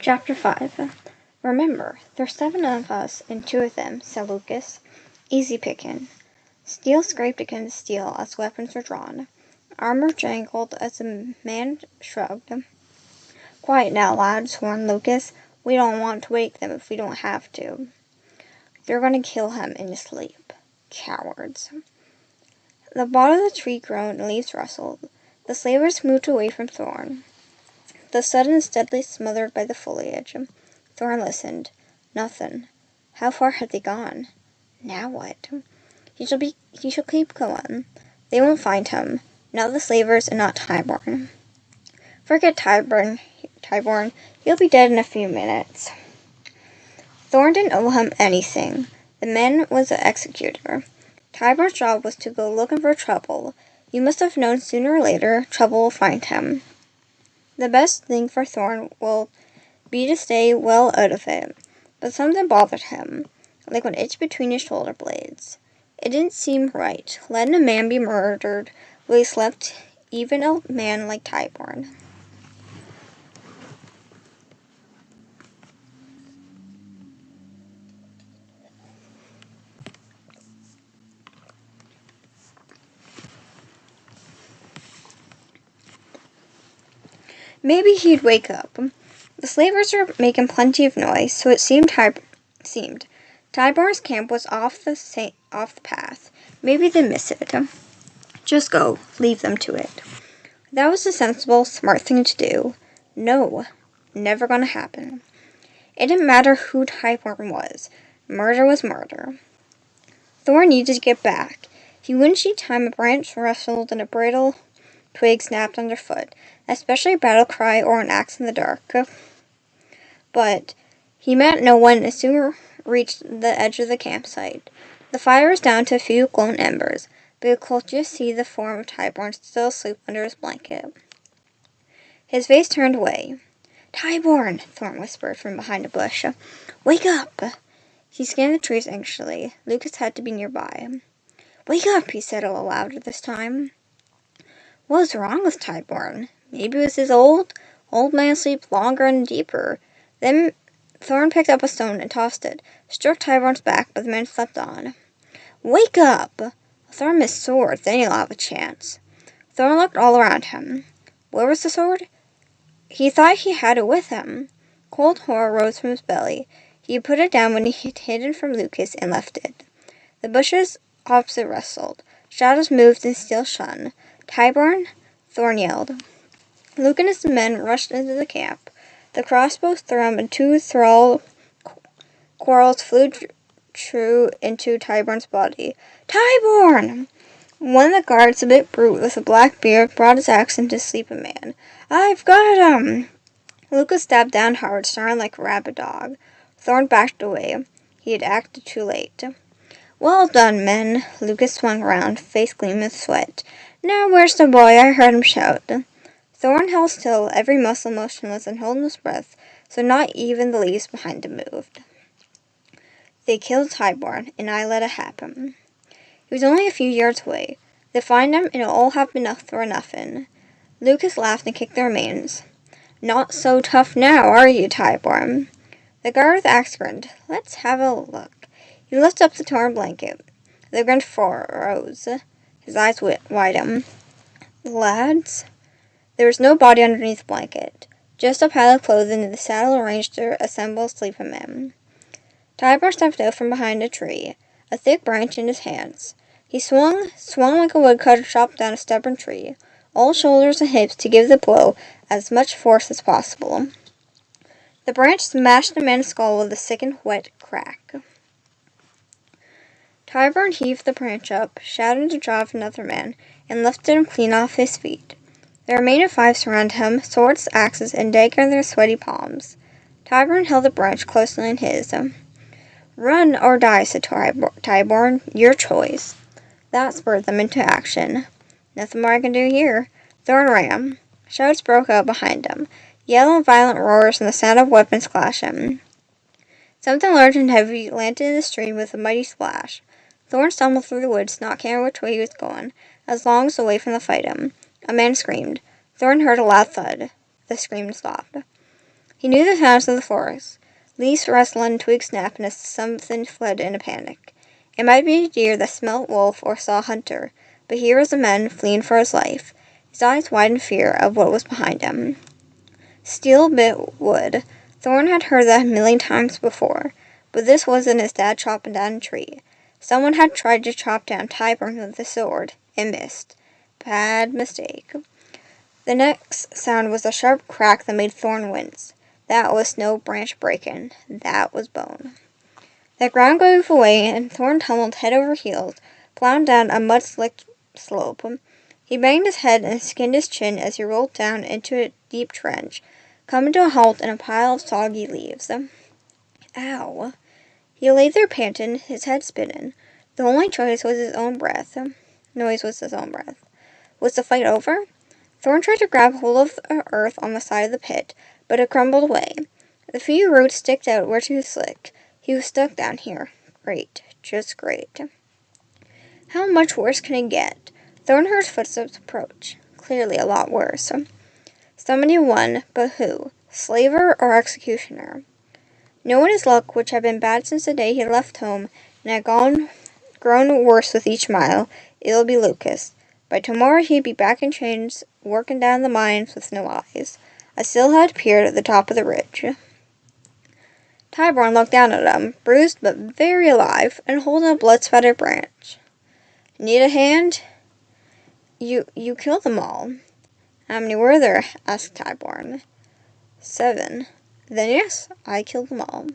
Chapter 5. Remember, there's 7 of us and 2 of them, said Lucas. Easy pickin'. Steel scraped against steel as weapons were drawn. Armor jangled as the man shrugged. Quiet now, lads, warned Lucas. We don't want to wake them if we don't have to. They're going to kill him in his sleep. Cowards. The bottom of the tree groaned and leaves rustled. The slavers moved away from Thorn. The sun is steadily smothered by the foliage. Thorn listened. Nothing. How far had they gone? Now what? He shall keep going. They won't find him. Not the slavers and not Tyborn. Forget Tyborn. He'll be dead in a few minutes. Thorn didn't owe him anything. The man was the executor. Tyborn's job was to go looking for trouble. You must have known sooner or later trouble will find him. The best thing for Thorn will be to stay well out of it. But something bothered him, like an itch between his shoulder blades. It didn't seem right, letting a man be murdered while he slept, even a man like Tyborn. Maybe he'd wake up. The slavers were making plenty of noise, so it seemed Tyborn's camp was off the path. Maybe they'd miss it. Just go. Leave them to it. That was the sensible, smart thing to do. No. Never gonna happen. It didn't matter who Tyborn was. Murder was murder. Thorn needed to get back. He wouldn't see time a branch rustled and a brittle twig snapped underfoot, especially a battle cry or an axe in the dark. But he met no one as soon reached the edge of the campsite. The fire was down to a few glowing embers, but he could just see the form of Tyborn still asleep under his blanket. His face turned away. Tyborn, Thorn whispered from behind a bush. Wake up! He scanned the trees anxiously. Lucas had to be nearby. Wake up, he said a little louder this time. What was wrong with Tyborn? Maybe it was his old man sleep longer and deeper. Then Thorn picked up a stone and tossed it, struck Tyborn's back, but the man slept on. Wake up! Thorn missed sword, then he'll have a chance. Thorn looked all around him. Where was the sword? He thought he had it with him. Cold horror rose from his belly. He put it down when he had hidden from Lucas and left it. The bushes opposite rustled. Shadows moved and steel shone. Tyborn? Thorn yelled. Luke and his men rushed into the camp. The crossbows thrummed and 2 thrall quarrels flew true into Tyborn's body. Tyborn! One of the guards, a bit brute with a black beard, brought his axe into sleep a man. I've got him! Lucas stabbed down hard, snarling like a rabid dog. Thorn backed away. He had acted too late. Well done, men. Lucas swung around, face gleaming with sweat. Now where's the boy? I heard him shout. Thorn held still, every muscle motionless and holding his breath, so not even the leaves behind him moved. They killed Tyborn, and I let it happen. He was only a few yards away. They find him, and it'll all have been enough for nothing. Lucas laughed and kicked the remains. Not so tough now, are you, Tyborn? The guard with the axe grinned. Let's have a look. He lifted up the torn blanket. The grin froze. His eyes widened. Lads? There was no body underneath the blanket. Just a pile of clothing and the saddle arranged to assemble a sleeping man. Tyborn stepped out from behind a tree, a thick branch in his hands. He swung like a woodcutter chopped down a stubborn tree, all shoulders and hips to give the blow as much force as possible. The branch smashed the man's skull with a sickened wet crack. Tyborn heaved the branch up, shouting to drive another man, and lifted him clean off his feet. The remaining 5 surrounded him, swords, axes, and dagger in their sweaty palms. Tyborn held the branch closely in his. Run or die, said Tyborn. Your choice. That spurred them into action. Nothing more I can do here. Thorn ran. Shouts broke out behind him. Yell and violent roars and the sound of weapons clashing. Something large and heavy landed in the stream with a mighty splash. Thorn stumbled through the woods, not caring which way he was going, as long as away from the fight him. A man screamed. Thorn heard a loud thud. The scream stopped. He knew the sounds of the forest. Leaves rustling, twigs snapping as something fled in a panic. It might be a deer that smelt wolf or saw a hunter, but here was a man fleeing for his life, his eyes wide in fear of what was behind him. Steel bit wood. Thorn had heard that a million times before, but this wasn't his dad chopping down a tree. Someone had tried to chop down Tyburn with a sword, and missed. Bad mistake. The next sound was a sharp crack that made Thorn wince. That was no branch breaking. That was bone. The ground gave away, and Thorn tumbled head over heels, plowing down a mud-slicked slope. He banged his head and skinned his chin as he rolled down into a deep trench, coming to a halt in a pile of soggy leaves. Ow. He lay there panting, his head spinning. The only choice was his own breath. Noise was his own breath. Was the fight over? Thorn tried to grab hold of the earth on the side of the pit, but it crumbled away. The few roots sticked out were too slick. He was stuck down here. Great. Just great. How much worse can it get? Thorn heard footsteps approach. Clearly a lot worse. Somebody won, but who? Slaver or executioner? Knowing his luck, which had been bad since the day he left home, and had grown worse with each mile, it'll be Lucas. By tomorrow he'd be back in chains, working down the mines with no eyes. A silhouette appeared at the top of the ridge. Tyburn looked down at him, bruised but very alive, and holding a blood-spattered branch. Need a hand? You killed them all. How many were there? Asked Tyburn. 7. Then yes, I killed them all.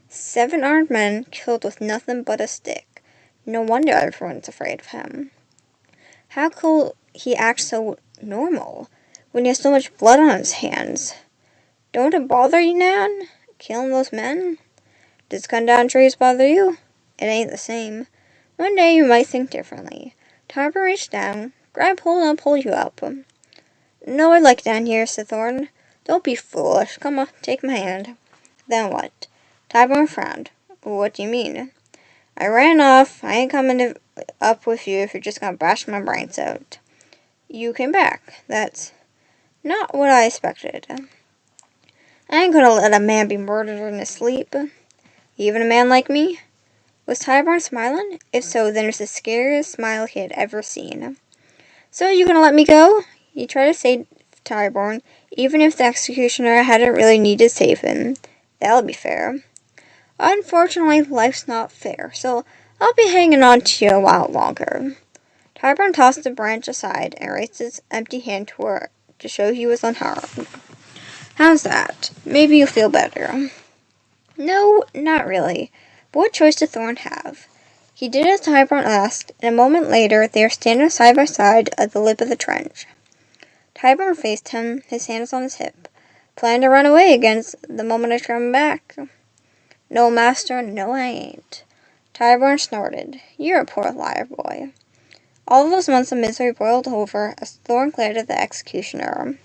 7 armed men killed with nothing but a stick. No wonder everyone's afraid of him. How could he act so normal when he has so much blood on his hands? Don't it bother you, Nan? Killing those men? Does cutting down trees bother you? It ain't the same. One day you might think differently. Tyburn reached down, grabbed hold and pulled you up. No, I like it down here, said Thorn. Don't be foolish. Come on, take my hand. Then what? Tyburn frowned. What do you mean? I ran off. I ain't coming up with you if you're just gonna bash my brains out. You came back. That's not what I expected. I ain't gonna let a man be murdered in his sleep. Even a man like me? Was Tyburn smiling? If so, then it was the scariest smile he had ever seen. So you gonna let me go? He tried to save Tyburn, even if the executioner hadn't really needed saving. That'll be fair. Unfortunately, life's not fair, so I'll be hanging on to you a while longer. Tyburn tossed the branch aside and raised his empty hand to her to show he was unharmed. How's that? Maybe you'll feel better. No, not really. But what choice did Thorn have? He did as Tyburn asked, and a moment later they were standing side by side at the lip of the trench. Tyburn faced him, his hands on his hip. Plan to run away again the moment I come back. No, master, no I ain't. Tyburn snorted. You're a poor liar, boy. All those months of misery boiled over as Thorn glared at the executioner.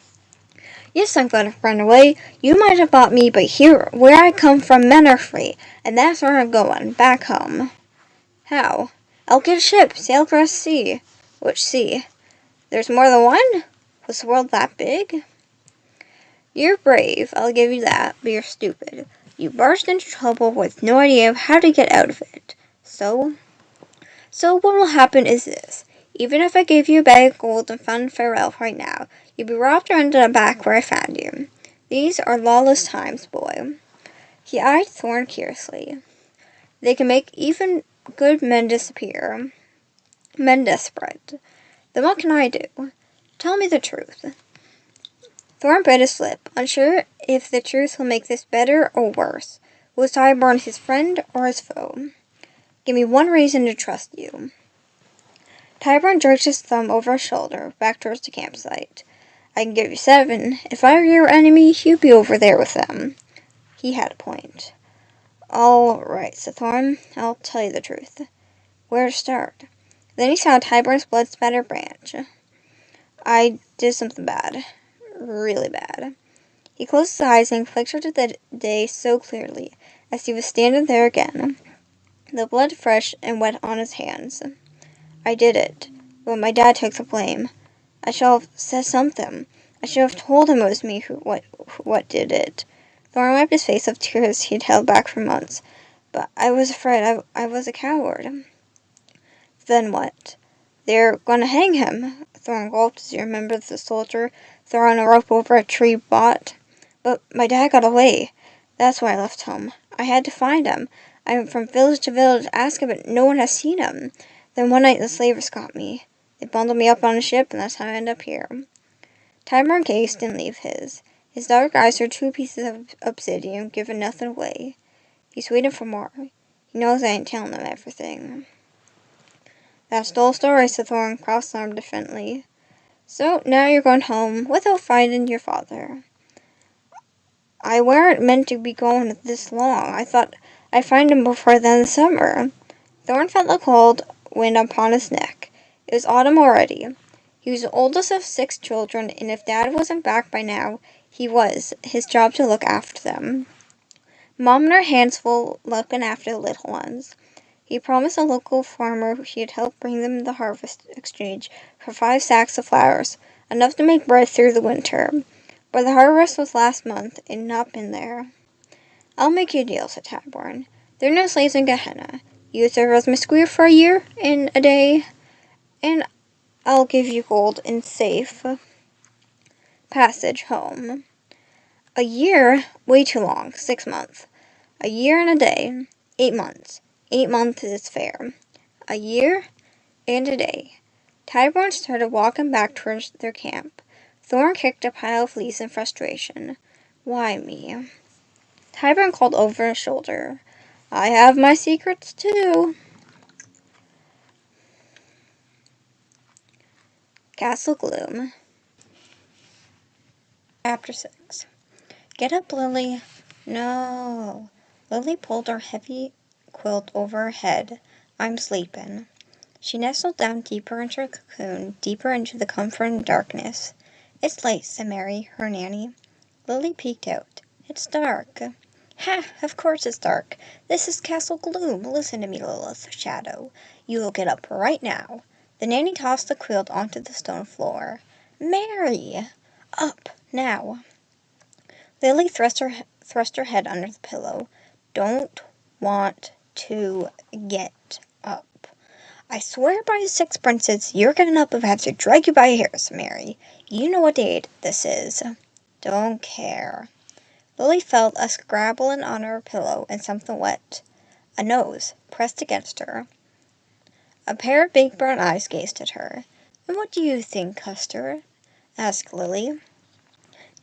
Yes, I'm going to run away. You might have bought me, but here, where I come from, men are free, and that's where I'm going, back home. How? I'll get a ship, sail across the sea. Which sea? There's more than one? Was the world that big? You're brave, I'll give you that, but you're stupid. You barged into trouble with no idea of how to get out of it. So what will happen is this. Even if I gave you a bag of gold and found farewell right now, you'd be robbed or ended up back where I found you. These are lawless times, boy. He eyed Thorn curiously. They can make even good men disappear. Men desperate. Then what can I do? Tell me the truth. Thorn bit his lip, unsure if the truth will make this better or worse. Was Tyburn his friend or his foe? Give me one reason to trust you. Tyburn jerked his thumb over his shoulder, back towards the campsite. I can give you 7. If I were your enemy, you'd be over there with them. He had a point. All right, said Thorn. I'll tell you the truth. Where to start? Then he saw Tyburn's blood-spattered branch. I did something bad. Really bad. He closed his eyes and pictured the day so clearly, as he was standing there again, the blood fresh and wet on his hands. I did it, but my dad took the blame. I should have said something. I should have told him it was me what did it. Thorn wiped his face of tears he'd held back for months. But I was afraid I was a coward. Then what? They're going to hang him. Thorn gulped as he remembered the soldier throwing a rope over a tree bought. But my dad got away. That's why I left home. I had to find him. I went from village to village asking, but no one has seen him. Then one night the slavers got me. They bundled me up on a ship, and that's how I ended up here. Timer and Case didn't leave his. His dark eyes are two pieces of obsidian, giving nothing away. He's waiting for more. He knows I ain't telling him everything. That's the whole story, said Thorn, cross-armed differently. So, now you're going home, without finding your father. I weren't meant to be going this long. I thought I'd find him before the end of the summer. Thorn felt the cold wind upon his neck. It was autumn already. He was the oldest of 6 children, and if Dad wasn't back by now, he was. His job to look after them. Mom and her hands full looking after the little ones. He promised a local farmer he'd help bring them the harvest exchange for 5 sacks of flowers, enough to make bread through the winter. But the harvest was last month, and had not been there. I'll make you a deal, said Taborn. There are no slaves in Gehenna. You serve as my squire for a year and a day, and I'll give you gold and safe passage home. A year? Way too long. 6 months. A year and a day. 8 months. 8 months is fair. A year and a day. Tyborn started walking back towards their camp. Thorn kicked a pile of leaves in frustration. Why me? Tyborn called over his shoulder. I have my secrets too. Castle Gloom. Chapter 6. Get up, Lily. No. Lily pulled her heavy quilt over her head. I'm sleeping. She nestled down deeper into her cocoon, deeper into the comfort and darkness. It's late, said Mary, her nanny. Lily peeked out. It's dark. Ha! Of course it's dark. This is Castle Gloom. Listen to me, Lilith Shadow. You will get up right now. The nanny tossed the quilt onto the stone floor. Mary! Up, now. Lily thrust her head under the pillow. Don't want to get up. I swear by the 6 princes, you're getting up if I have to drag you by your hairs, Mary. You know what day this is. Don't care. Lily felt a scrabbling on her pillow and something wet. A nose pressed against her. A pair of big brown eyes gazed at her. And what do you think, Custer? Asked Lily.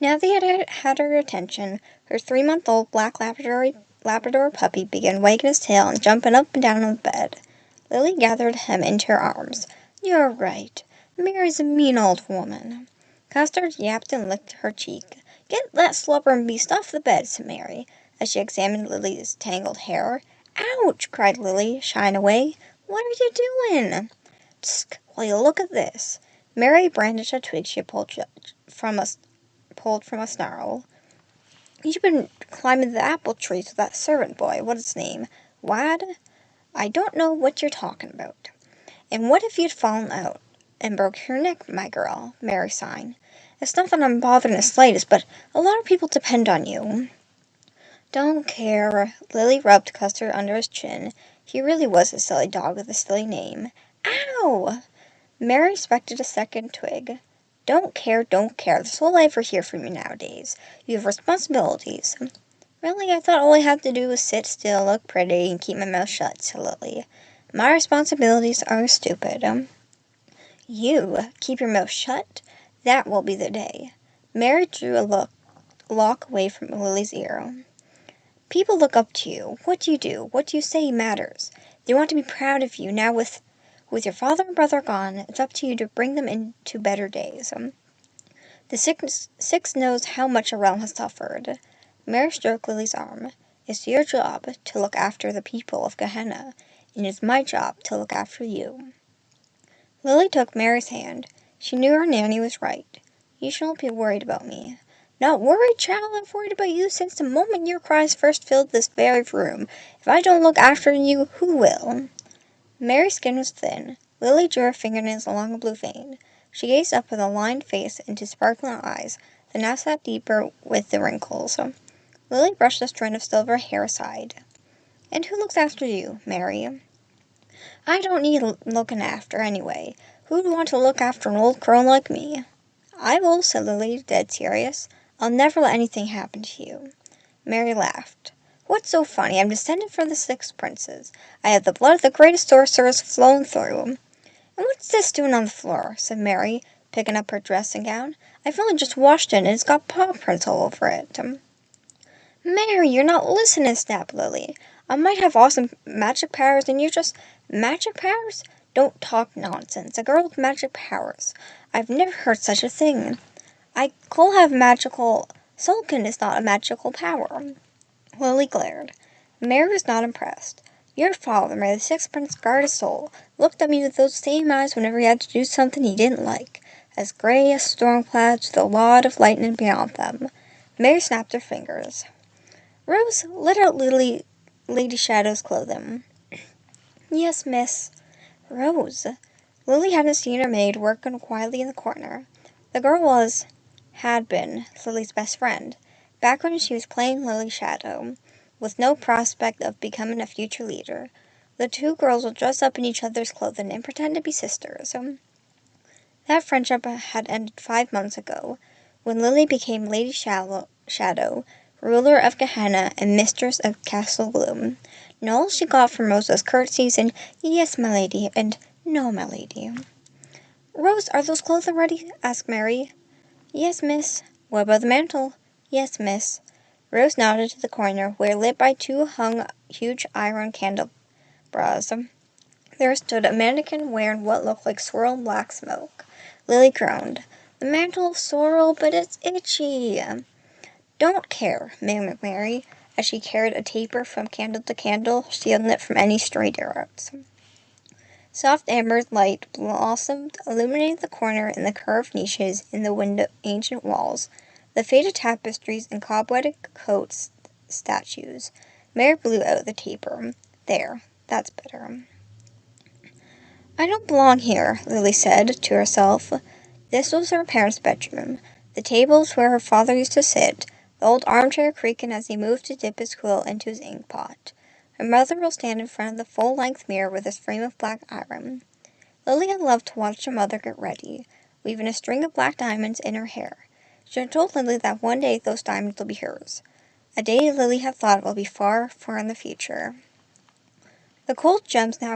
Now they had her attention, her 3-month-old black Labrador puppy began wagging his tail and jumping up and down on the bed. Lily gathered him into her arms. You're right. Mary's a mean old woman. Custer yapped and licked her cheek. Get that slubbering beast off the bed, said Mary, as she examined Lily's tangled hair. Ouch! Cried Lily, shying away. What are you doing? Tsk! Will you look at this? Mary brandished a twig she had pulled from a snarl. You've been climbing the apple trees with that servant boy. What's his name? Wad? I don't know what you're talking about. And what if you'd fallen out and broke your neck, my girl? Mary sighed. It's not that I'm bothered in the slightest, but a lot of people depend on you. Don't care. Lily rubbed Custer under his chin. He really was a silly dog with a silly name. Ow! Mary inspected a second twig. Don't care, don't care. That's all I ever hear from you nowadays. You have responsibilities. Really, I thought all I had to do was sit still, look pretty, and keep my mouth shut, said Lily. My responsibilities are stupid. You keep your mouth shut? That will be the day. Mary drew a lock away from Lily's ear. People look up to you. What do? What you say matters. They want to be proud of you. Now with your father and brother gone, it's up to you to bring them into better days. The six knows how much a realm has suffered. Mary stroked Lily's arm. It's your job to look after the people of Gehenna, and it's my job to look after you. Lily took Mary's hand. She knew her nanny was right. You shouldn't be worried about me. Not worried, child. I've worried about you since the moment your cries first filled this very room. If I don't look after you, who will? Mary's skin was thin. Lily drew her fingernails along a blue vein. She gazed up with a lined face into sparkling eyes, then now sat deeper with the wrinkles. Lily brushed a strand of silver hair aside. "And who looks after you, Mary?" "I don't need looking after, anyway. Who'd want to look after an old crone like me?" "I will," said Lily, dead serious. "I'll never let anything happen to you." Mary laughed. "What's so funny? I'm descended from the 6 princes. I have the blood of the greatest sorcerers flowing through. "And what's this doing on the floor?" said Mary, picking up her dressing gown. "I've only just washed it, and it's got paw prints all over it." "Mary, you're not listening," snapped Lily. "I might have awesome magic powers, and you're just—" "Magic powers? Don't talk nonsense. A girl with magic powers. I've never heard such a thing. I could have magical— Sulkin is not a magical power." Lily glared. Mary was not impressed. "Your father, may the 6th Prince guard his soul, looked at me with those same eyes whenever he had to do something he didn't like, as grey as storm clouds with a lot of lightning beyond them." Mary snapped her fingers. "Rose, let out Lady Shadow's clothing." "Yes, miss." "Rose." Lily hadn't seen her maid working quietly in the corner. The girl had been Lily's best friend, back when she was playing Lily Shadow, with no prospect of becoming a future leader. The two girls would dress up in each other's clothing and pretend to be sisters. That friendship had ended 5 months ago, when Lily became Lady Shadow, ruler of Gehenna and mistress of Castle Gloom. And all she got from Rose was curtsies and "Yes, my lady," and "No, my lady." "Rose, are those clothes ready?" asked Mary. "Yes, miss." "What about the mantle?" "Yes, miss." Rose nodded to the corner, where, lit by 2 huge iron candelabras, there stood a mannequin wearing what looked like swirling black smoke. Lily groaned. "The mantle's swirl, but it's itchy." "Don't care," murmured Mary, as she carried a taper from candle to candle, shielding it from any stray darts. Soft amber light blossomed, illuminating the corner and the curved niches in the ancient walls, the faded tapestries and cobwebbed coats statues. Mary blew out the taper. "There, that's better." "I don't belong here," Lily said to herself. This was her parents' bedroom. The table was where her father used to sit, the old armchair creaking as he moved to dip his quill into his ink pot. Her mother will stand in front of the full-length mirror with its frame of black iron. Lily had loved to watch her mother get ready, weaving a string of black diamonds in her hair. She had told Lily that one day those diamonds will be hers. A day Lily had thought will be far, far in the future. The cold gems now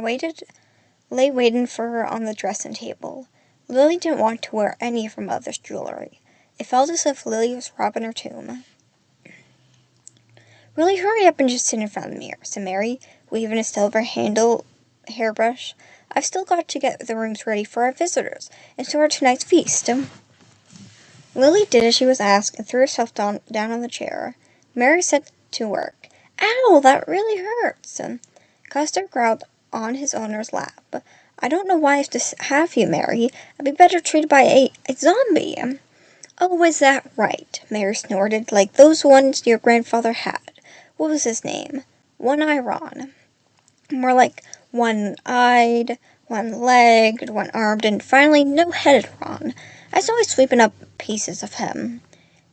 lay waiting for her on the dressing table. Lily didn't want to wear any of her mother's jewelry. It felt as if Lily was robbing her tomb. "Really hurry up and just sit in front of the mirror," said Mary, waving a silver-handled hairbrush. "I've still got to get the rooms ready for our visitors, and so are tonight's feast." Lily did as she was asked and threw herself down on the chair. Mary set to work. "Ow, that really hurts." Custer growled on his owner's lap. "I don't know why I have to have you, Mary. I'd be better treated by a zombie." "Oh, is that right?" Mary snorted. "Like those ones your grandfather had. What was his name?" "One-Eye Ron." "More like one-eyed, one-legged, one-armed, and finally no-headed Ron. I was always sweeping up pieces of him."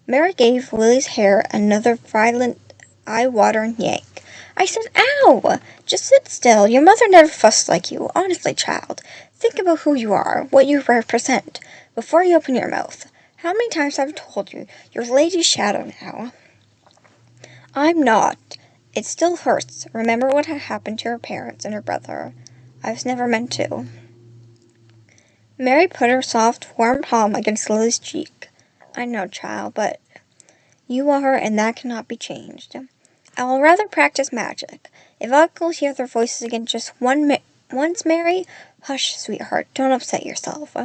Mary gave Lily's hair another violent, eye-watering yank. "I said, ow! Just sit still. Your mother never fussed like you. Honestly, child, think about who you are, what you represent, before you open your mouth. How many times have I told you, you're Lady Shadow now?" "I'm not. It still hurts. Remember what had happened to her parents and her brother. I was never meant to." Mary put her soft, warm palm against Lily's cheek. "I know, child, but you are, and that cannot be changed. I will rather practice magic. If I could hear their voices again just once, Mary—" "Hush, sweetheart, don't upset yourself."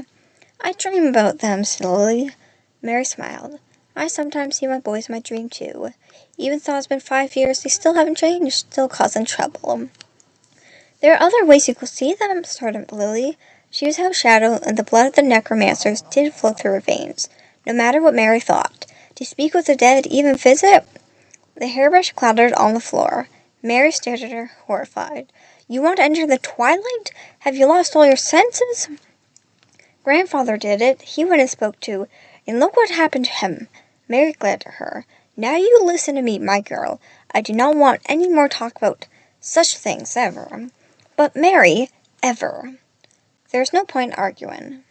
"I dream about them," said Lily. Mary smiled. "I sometimes see my boys in my dream, too. Even though it's been 5 years, they still haven't changed, still causing trouble." "There are other ways you could see them," started Lily. She was how Shadow, and the blood of the necromancers did flow through her veins, no matter what Mary thought. To speak with the dead, even visit? The hairbrush clattered on the floor. Mary stared at her, horrified. "You want to enter the twilight? Have you lost all your senses?" "Grandfather did it. He went and spoke to, and look what happened to him." Mary glared at her. Now you listen to me, my girl. I do not want any more talk about such things ever. But Mary, ever. There's no point arguing.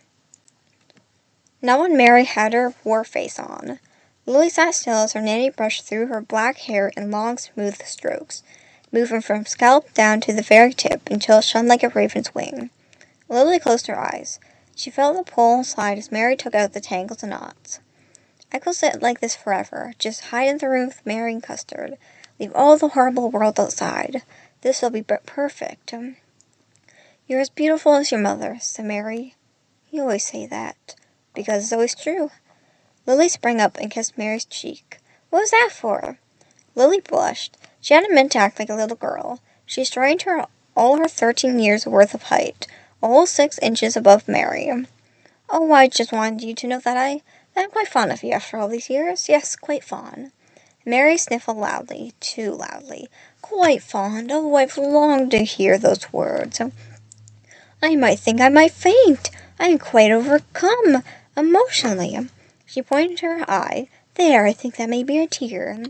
Now when Mary had her war face on, Lily sat still as her nanny brushed through her black hair in long, smooth strokes, moving from scalp down to the very tip until it shone like a raven's wing. Lily closed her eyes. She felt the pull slide as Mary took out the tangles and knots. I could sit like this forever, just hide in the room with Mary and Custard, leave all the horrible world outside. This will be perfect. You're as beautiful as your mother, said Mary. You always say that, because it's always true. Lily sprang up and kissed Mary's cheek. What was that for? Lily blushed. She hadn't meant to act like a little girl. She strained all her 13 years' worth of height, a whole 6 inches above Mary. Oh, I just wanted you to know that I'm quite fond of you after all these years. Yes, quite fond. Mary sniffled loudly, too loudly. Quite fond. Oh, I've longed to hear those words. I might think I might faint. I am quite overcome emotionally. She pointed to her eye. There, I think that may be a tear.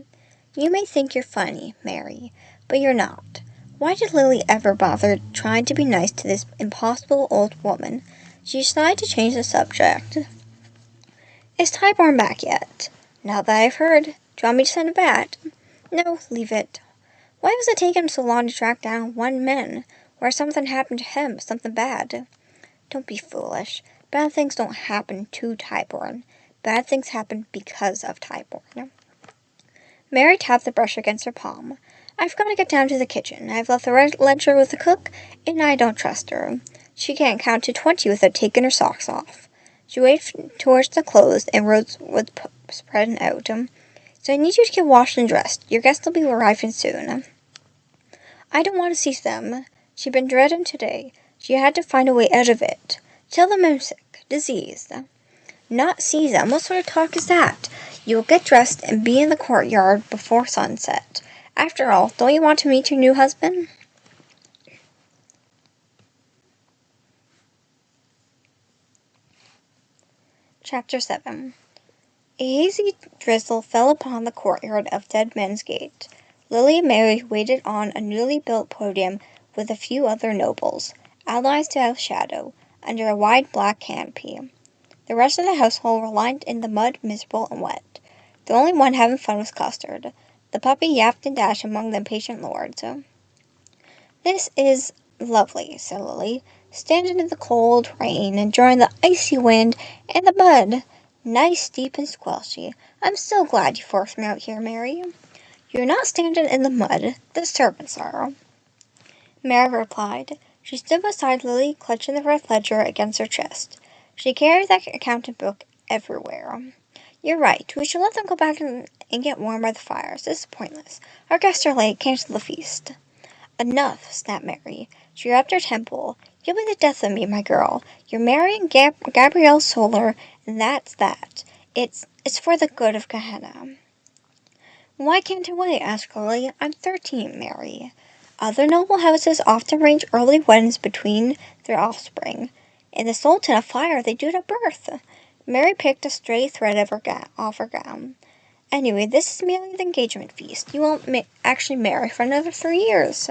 You may think you're funny, Mary, but you're not. Why did Lily ever bother trying to be nice to this impossible old woman? She decided to change the subject. Is Tyborn back yet? Now that I've heard, do you want me to send it back? No, leave it. Why was it taking so long to track down one man? Or something happened to him, something bad? Don't be foolish. Bad things don't happen to Tyborn. Bad things happen because of Tyborn. Mary tapped the brush against her palm. I've got to get down to the kitchen. I've left the red ledger with the cook, and I don't trust her. She can't count to 20 without taking her socks off. She waved towards the clothes and roads with spreading out. So I need you to get washed and dressed. Your guests will be arriving soon. I don't want to see them. She'd been dreading today. She had to find a way out of it. Tell them I'm sick. Diseased. Not see them? What sort of talk is that? You will get dressed and be in the courtyard before sunset. After all, don't you want to meet your new husband? Chapter 7. A hazy drizzle fell upon the courtyard of Dead Men's Gate. Lily and Mary waited on a newly built podium with a few other nobles, allies to Shadow, under a wide black canopy. The rest of the household were lined in the mud, miserable and wet. The only one having fun was Custard. The puppy yapped and dashed among the impatient lords. This is lovely, said Lily, standing in the cold rain, enjoying the icy wind and the mud. Nice, deep, and squelchy. I'm so glad you forced me out here, Mary. You're not standing in the mud. The servants are. Mary replied. She stood beside Lily, clutching the red ledger against her chest. She carried that accountant book everywhere. You're right. We should let them go back and get warm by the fires. This is pointless. Our guests are late. Cancel the feast. Enough, snapped Mary. She rubbed her temple. You'll be the death of me, my girl. You're marrying Gabrielle Solar, and that's that. It's for the good of Gehenna. Why can't I wait? Asked Lily. I'm 13, Mary. Other noble houses often arrange early weddings between their offspring. In the Sultan of Fire, they do it at birth. Mary picked a stray thread off her gown. Anyway, this is merely the engagement feast. You won't actually marry for another 3 years.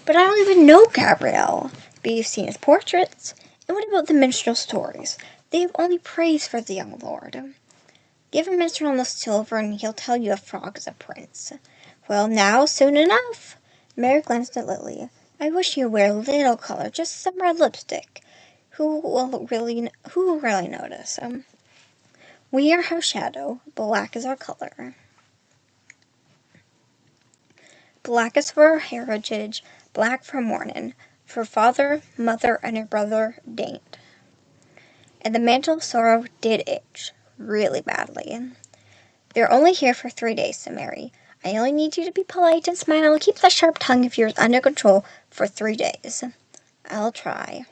But I don't even know Gabrielle. But you've seen his portraits. And what about the minstrel stories? They have only praise for the young lord. Give a minstrel enough silver and he'll tell you a frog is a prince. Well, now, soon enough. Mary glanced at Lily. I wish you would wear a little color, just some red lipstick. Who will really notice? We are her shadow. Black is our color. Black is for her heritage, black for mourning, for father, mother, and her brother dain't. And the mantle of sorrow did itch, really badly. They're only here for 3 days, said Mary. I only need you to be polite and smile and keep that sharp tongue of yours under control for 3 days. I'll try.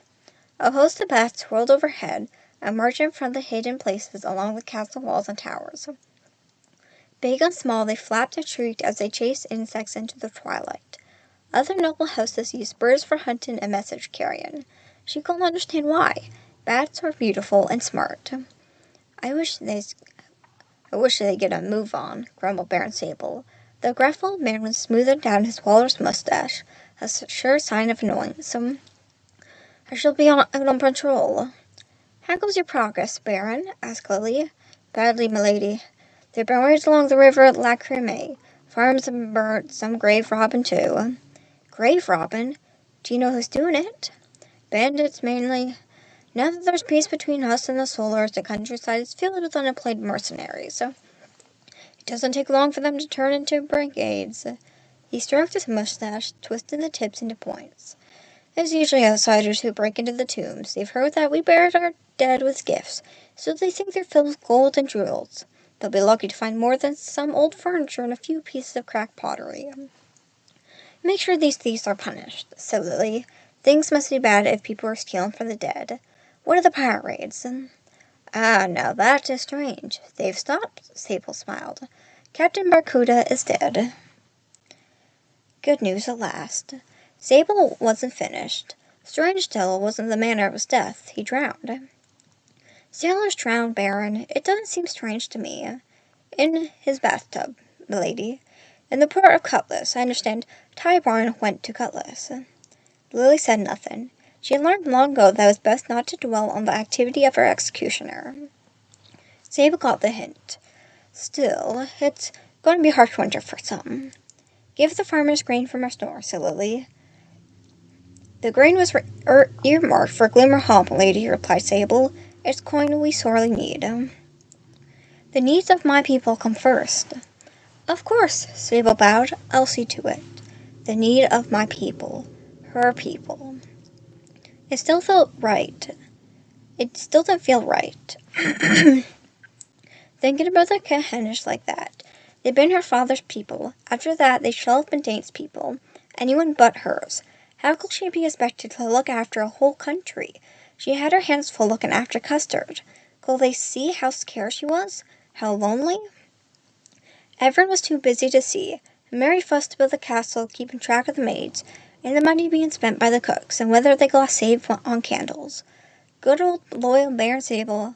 A host of bats swirled overhead, emerging from the hidden places along the castle walls and towers. Big and small, they flapped and shrieked as they chased insects into the twilight. Other noble houses used birds for hunting and message carrying. She couldn't understand why. Bats were beautiful and smart. I wish I wish they'd get a move on, grumbled Baron Sable. The gruff old man smoothed down his walrus mustache, a sure sign of annoyance. I shall be out on patrol. How goes your progress, Baron? Asked Lily. Badly, milady. They've been raised along the river Lacrymae. Farms have been burnt, some grave robbing too. Grave robbing? Do you know who's doing it? Bandits, mainly. Now that there's peace between us and the Solars, the countryside is filled with unemployed mercenaries. It doesn't take long for them to turn into brigades. He stroked his mustache, twisting the tips into points. It's usually outsiders who break into the tombs. They've heard that we buried our dead with gifts, so they think they're filled with gold and jewels. They'll be lucky to find more than some old furniture and a few pieces of cracked pottery. Make sure these thieves are punished, said Lily. Things must be bad if people are stealing from the dead. What are the pirate raids? Now that is strange. They've stopped, Sable smiled. Captain Barracuda is dead. Good news at last. Sable wasn't finished. Strange still wasn't the manner of his death. He drowned. Sailors drown, Baron. It doesn't seem strange to me. In his bathtub, milady. In the port of Cutlass. I understand Tybarn went to Cutlass. Lily said nothing. She had learned long ago that it was best not to dwell on the activity of her executioner. Sable got the hint. Still, it's going to be a harsh winter for some. Give the farmers grain from our store, said Lily. The grain was earmarked for Glimmer Hall, lady, replied Sable. It's coin we sorely need. The needs of my people come first. Of course, Sable bowed. I'll see to it. The need of my people. Her people. It still felt right. It still didn't feel right. Thinking about the Kahenish like that. They'd been her father's people. After that, they shall have been Dane's people. Anyone but hers. How could she be expected to look after a whole country? She had her hands full looking after Custard. Could they see how scared she was? How lonely? Everyone was too busy to see. Mary fussed about the castle, keeping track of the maids, and the money being spent by the cooks, and whether they got saved on candles. Good old loyal Baron Sable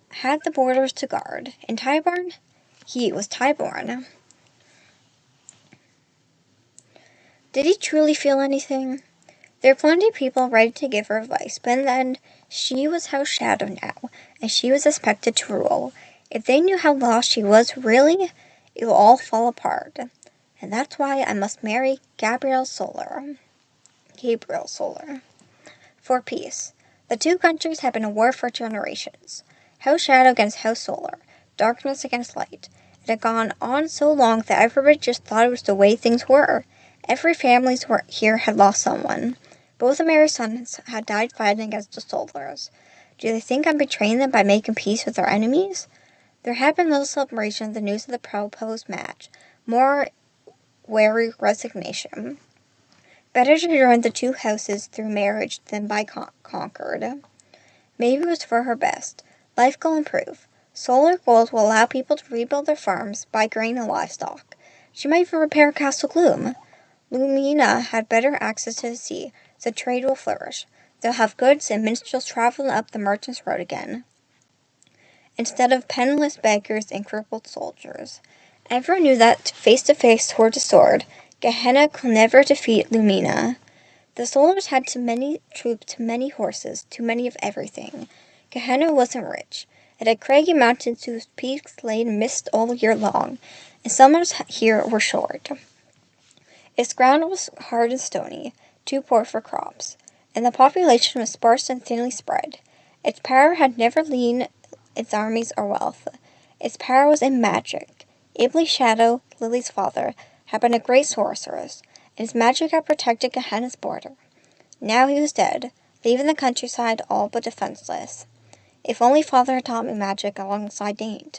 had the borders to guard. And Tybarn? He was Tybarn. Did he truly feel anything? There were plenty of people ready to give her advice, but in the end, she was House Shadow now, and she was expected to rule. If they knew how lost she was, really, it will all fall apart. And that's why I must marry Gabriel Solar. For peace. The two countries had been at war for generations. House Shadow against House Solar. Darkness against light. It had gone on so long that everybody just thought it was the way things were. Every family here had lost someone. Both of Mary's sons had died fighting against the Solars. Do they think I'm betraying them by making peace with our enemies? There had been little celebration of the news of the proposed match. More wary resignation. Better to join the two houses through marriage than by conquered. Maybe it was for her best. Life will improve. Solar gold will allow people to rebuild their farms, buy grain and livestock. She might even repair Castle Gloom. Lumina had better access to the sea, so trade will flourish. They'll have goods and minstrels traveling up the merchant's road again, instead of penniless beggars and crippled soldiers. Everyone knew that, face to face, sword to sword, Gehenna could never defeat Lumina. The Solars had too many troops, too many horses, too many of everything. Gehenna wasn't rich. It had craggy mountains whose peaks lay in mist all year long, and summers here were short. Its ground was hard and stony, too poor for crops, and the population was sparse and thinly spread. Its power had never leaned its armies or wealth. Its power was in magic. Iblis Shadow, Lily's father, had been a great sorceress, and his magic had protected Gehenna's border. Now he was dead, leaving the countryside all but defenseless. If only father had taught me magic alongside Dane,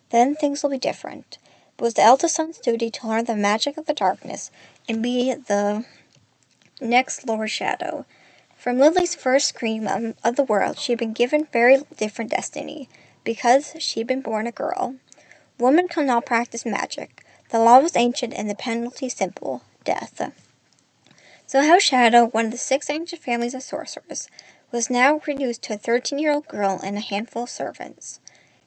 then things will be different. It was the eldest son's duty to learn the magic of the darkness and be the next Lord Shadow. From Lily's first scream of the world, she had been given very different destiny, because she had been born a girl. Women could not practice magic. The law was ancient and the penalty simple, death. So House Shadow, one of the 6 ancient families of sorcerers, was now reduced to a 13-year-old girl and a handful of servants.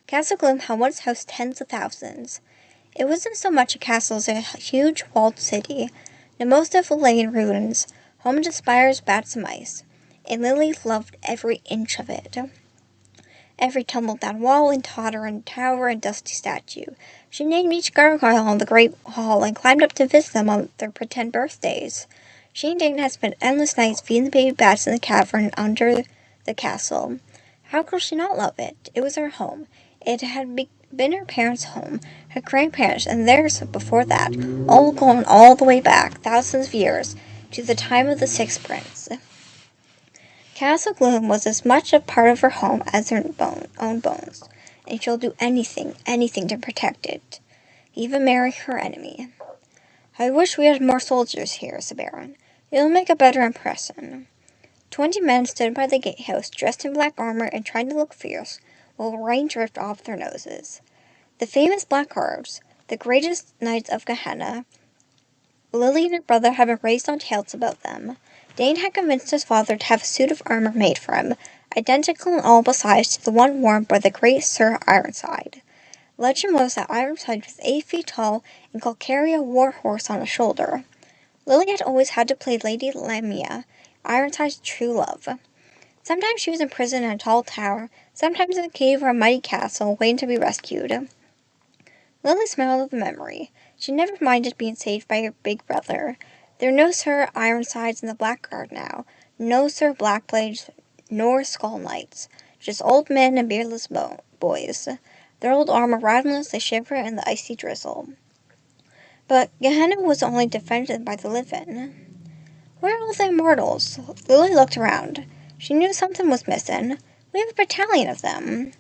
Castle Gloom had once hosted tens of thousands. It wasn't so much a castle as a huge walled city, and most of it lay in ruins, home to spiders, bats, and mice. And Lily loved every inch of it. Every tumble-down wall and tottering tower and dusty statue. She named each gargoyle in the Great Hall and climbed up to visit them on their pretend birthdays. She and Dane had spent endless nights feeding the baby bats in the cavern under the castle. How could she not love it? It was her home. It had been her parents' home, her grandparents, and theirs before that, all going all the way back, thousands of years, to the time of the Sixth Prince. Castle Gloom was as much a part of her home as her own bones, and she'll do anything to protect it, even marry her enemy. I wish we had more soldiers here, said Baron. It'll make a better impression. 20 men stood by the gatehouse, dressed in black armor and trying to look fierce, while rain dripped off their noses. The famous Blackguards, the greatest knights of Gehenna. Lily and her brother had been raised on tales about them. Dane had convinced his father to have a suit of armor made for him, identical in all besides to the one worn by the great Sir Ironside. Legend was that Ironside was 8 feet tall and could carry a war horse on his shoulder. Lily had always had to play Lady Lamia, Ironside's true love. Sometimes she was imprisoned in a tall tower, sometimes in a cave or a mighty castle, waiting to be rescued. Lily smiled at the memory. She never minded being saved by her big brother. There were no Sir Ironsides in the Blackguard now, no Sir Blackblades, nor Skull Knights, just old men and beardless boys, their old armor rattling as they shivered in the icy drizzle. But Gehenna was only defended by the living. Where are all the immortals? Lily looked around. She knew something was missing. We have a battalion of them.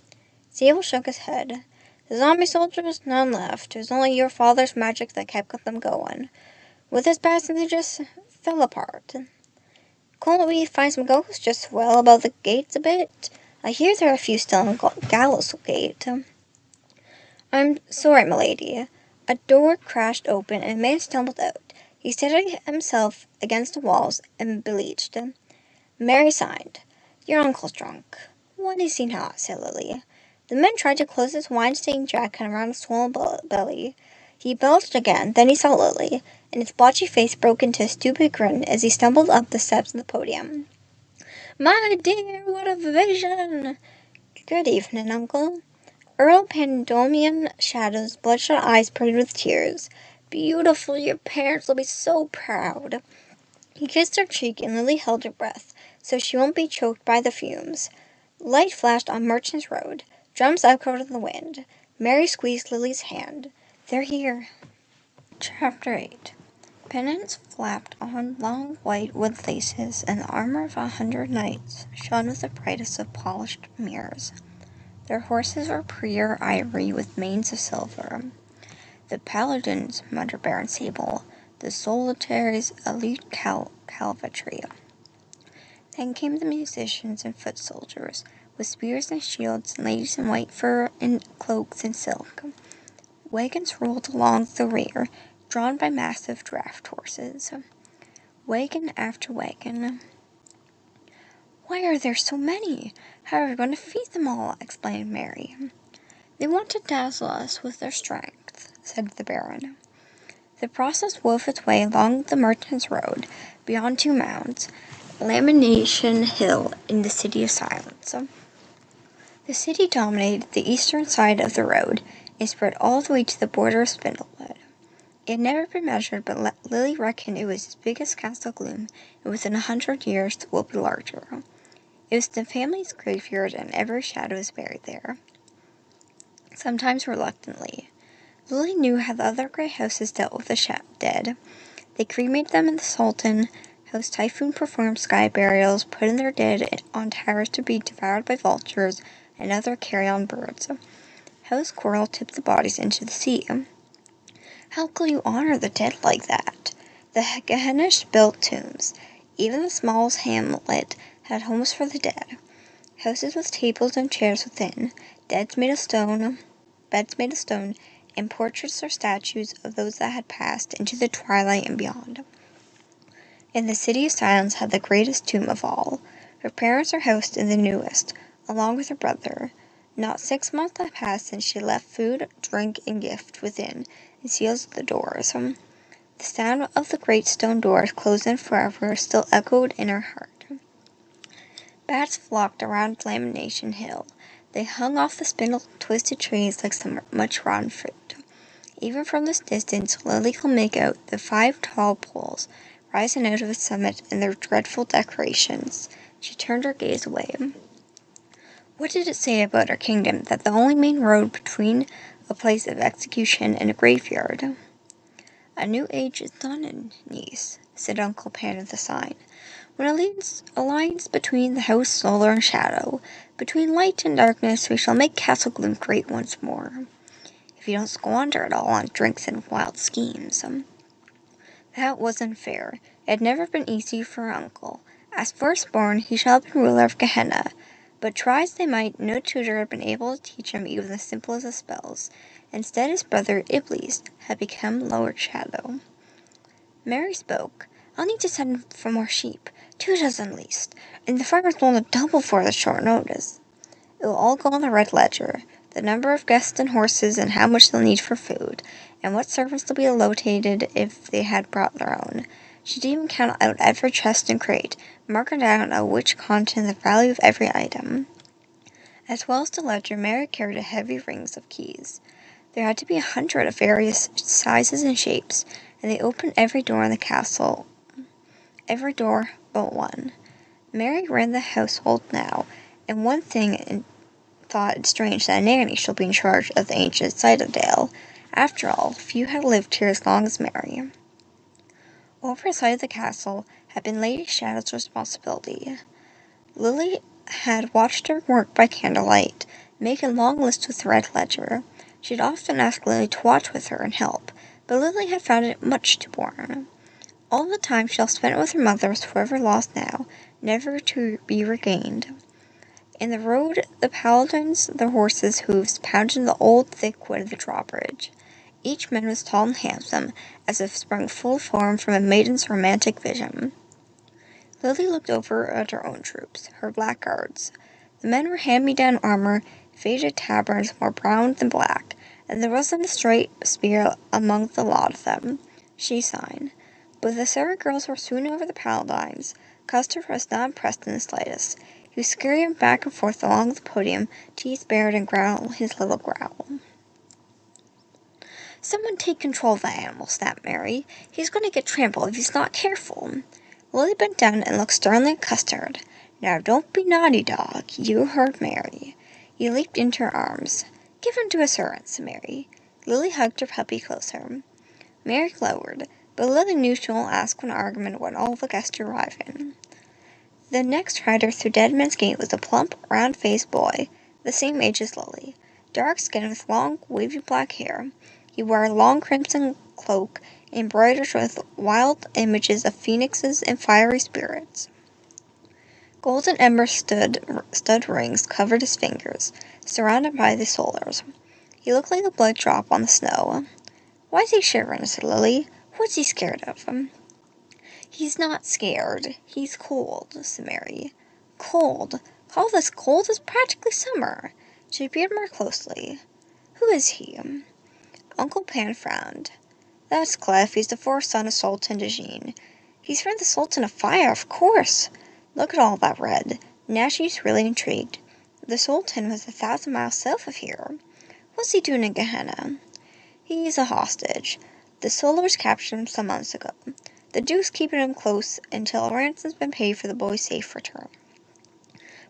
Sable shook his head. The zombie soldiers? None left. It was only your father's magic that kept them going. With his passing, they just fell apart. Couldn't we find some ghosts just well above the gates a bit? I hear there are a few still in Gallows Gate. I'm sorry, milady. A door crashed open and a man stumbled out. He steadied himself against the walls and bleached. Mary signed. Your uncle's drunk. What is he not? Said Lily. The man tried to close his wine-stained jacket around his swollen belly. He belched again, then he saw Lily, and his blotchy face broke into a stupid grin as he stumbled up the steps of the podium. My dear, what a vision! Good evening, Uncle. Earl Pandolmian Shadow's bloodshot eyes brimmed with tears. Beautiful, your parents will be so proud. He kissed her cheek and Lily held her breath, so she won't be choked by the fumes. Light flashed on Merchant's Road. Drums echoed in the wind. Mary squeezed Lily's hand. They're here. Chapter 8. Pennants flapped on long white wood laces, and the armor of 100 knights shone with the brightest of polished mirrors. Their horses were pure ivory with manes of silver. The paladins, muttered Baron Sable, the solitaries, elite cavalry. Then came the musicians and foot soldiers, with spears and shields, and ladies in white fur and cloaks and silk. Wagons rolled along the rear, drawn by massive draft horses. Wagon after wagon. Why are there so many? How are we going to feed them all? Exclaimed Mary. They want to dazzle us with their strength, said the Baron. The process wove its way along the Merchant's Road, beyond 2 mounds, Lamentation Hill in the City of Silence. The city dominated the eastern side of the road and spread all the way to the border of Spindlewood. It had never been measured, but Lily reckoned it was as big as Castle Gloom, and within 100 years will be larger. It was the family's graveyard, and every shadow was buried there. Sometimes reluctantly. Lily knew how the other great houses dealt with the dead. They cremated them in the Sultan House. Typhoon performed sky burials, putting their dead on towers to be devoured by vultures and other carrion birds. House Coral tipped the bodies into the sea. How could you honor the dead like that? The Gehennish built tombs. Even the smallest hamlet had homes for the dead. Houses with tables and chairs within, beds made of stone, and portraits or statues of those that had passed into the twilight and beyond. And the City of Silence had the greatest tomb of all. Her parents were housed in the newest, along with her brother. Not 6 months had passed since she left food, drink, and gift within, and sealed the doors. The sound of the great stone doors closing forever still echoed in her heart. Bats flocked around Lamination Hill. They hung off the spindle twisted trees like some much rotten fruit. Even from this distance, Lily could make out the 5 tall poles rising out of its summit and their dreadful decorations. She turned her gaze away. What did it say about her kingdom that the only main road between a place of execution and a graveyard? A new age is dawning, niece, said Uncle Pan at the sign. When a lies between the house solar and shadow, between light and darkness, we shall make Castle Gloom great once more. If you don't squander it all on drinks and wild schemes. That wasn't fair. It had never been easy for her uncle. As firstborn, he shall have been ruler of Gehenna, but try as they might, no tutor had been able to teach him even the simplest of spells. Instead, his brother Iblis had become Lord Shadow. Mary spoke. I'll need to send for more sheep, 2 dozen at least, and the farmers will want to double for the short notice. It will all go on the red ledger, the number of guests and horses and how much they'll need for food, and what servants will be located if they had brought their own. She'd even count out every chest and crate, marking down on which contained the value of every item. As well as the ledger, Mary carried a heavy rings of keys. There had to be 100 of various sizes and shapes, and they opened every door in the castle. Every door but one. Mary ran the household now, and one thing thought it strange that a nanny should be in charge of the ancient citadel. After all, few had lived here as long as Mary. Oversight of the castle had been Lady Shadow's responsibility. Lily had watched her work by candlelight, making long lists with the red ledger. She had often asked Lily to watch with her and help, but Lily had found it much too boring. All the time she had spent with her mother was forever lost now, never to be regained. In the road, the paladins, their horses' hooves pounded the old, thick wood of the drawbridge. Each man was tall and handsome, as if sprung full form from a maiden's romantic vision. Lily looked over at her own troops, her blackguards. The men were hand-me-down armor, faded tabards more brown than black, and there wasn't a straight spear among the lot of them. She sighed. But the servant girls were soon over the paladins. Custer was not impressed in the slightest. He was scurrying back and forth along the podium, teeth bared and growl his little growl. Someone take control of that animal, snapped Mary. He's going to get trampled if he's not careful. Lily bent down and looked sternly at Custard. Now don't be naughty, dog. You heard Mary. He leaped into her arms. Give him to a servant, said Mary. Lily hugged her puppy closer. Mary glowered, but Lily knew she won't ask for an argument when all the guests arrive in. The next rider through Deadman's Gate was a plump, round-faced boy, the same age as Lily, dark skin with long, wavy black hair. He wore a long crimson cloak embroidered with wild images of phoenixes and fiery spirits. Golden emerald stud rings covered his fingers, surrounded by the solars. He looked like a blood drop on the snow. Why is he shivering, said Lily. What's he scared of? He's not scared. He's cold, said Mary. Cold? Call this cold? It's practically summer. She peered more closely. Who is he? Uncle Pan frowned. That's Clef. He's the fourth son of Sultan Dejin. He's from the Sultan of Fire, of course. Look at all that red. Now she's really intrigued. The Sultan was 1,000 miles south of here. What's he doing in Gehenna? He's a hostage. The Solars captured him some months ago. The Duke's keeping him close until a ransom's been paid for the boy's safe return.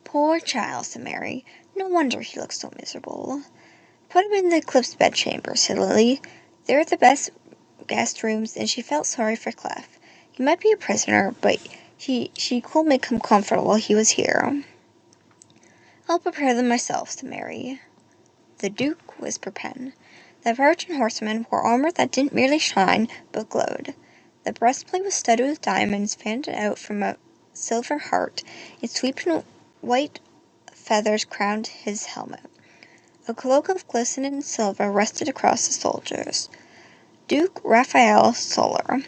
Poor child, said Mary. No wonder he looks so miserable. Put him in the Eclipse bedchamber, said Lily. They're the best guest rooms, and she felt sorry for Clef. He might be a prisoner, but she could make him comfortable while he was here. I'll prepare them myself, said Mary. The Duke, whispered Pen. The virgin horsemen wore armor that didn't merely shine, but glowed. The breastplate was studded with diamonds fanned out from a silver heart, and sweeping white feathers crowned his helmet. A cloak of glistening silver rested across the soldiers. Duke Raphael Solar.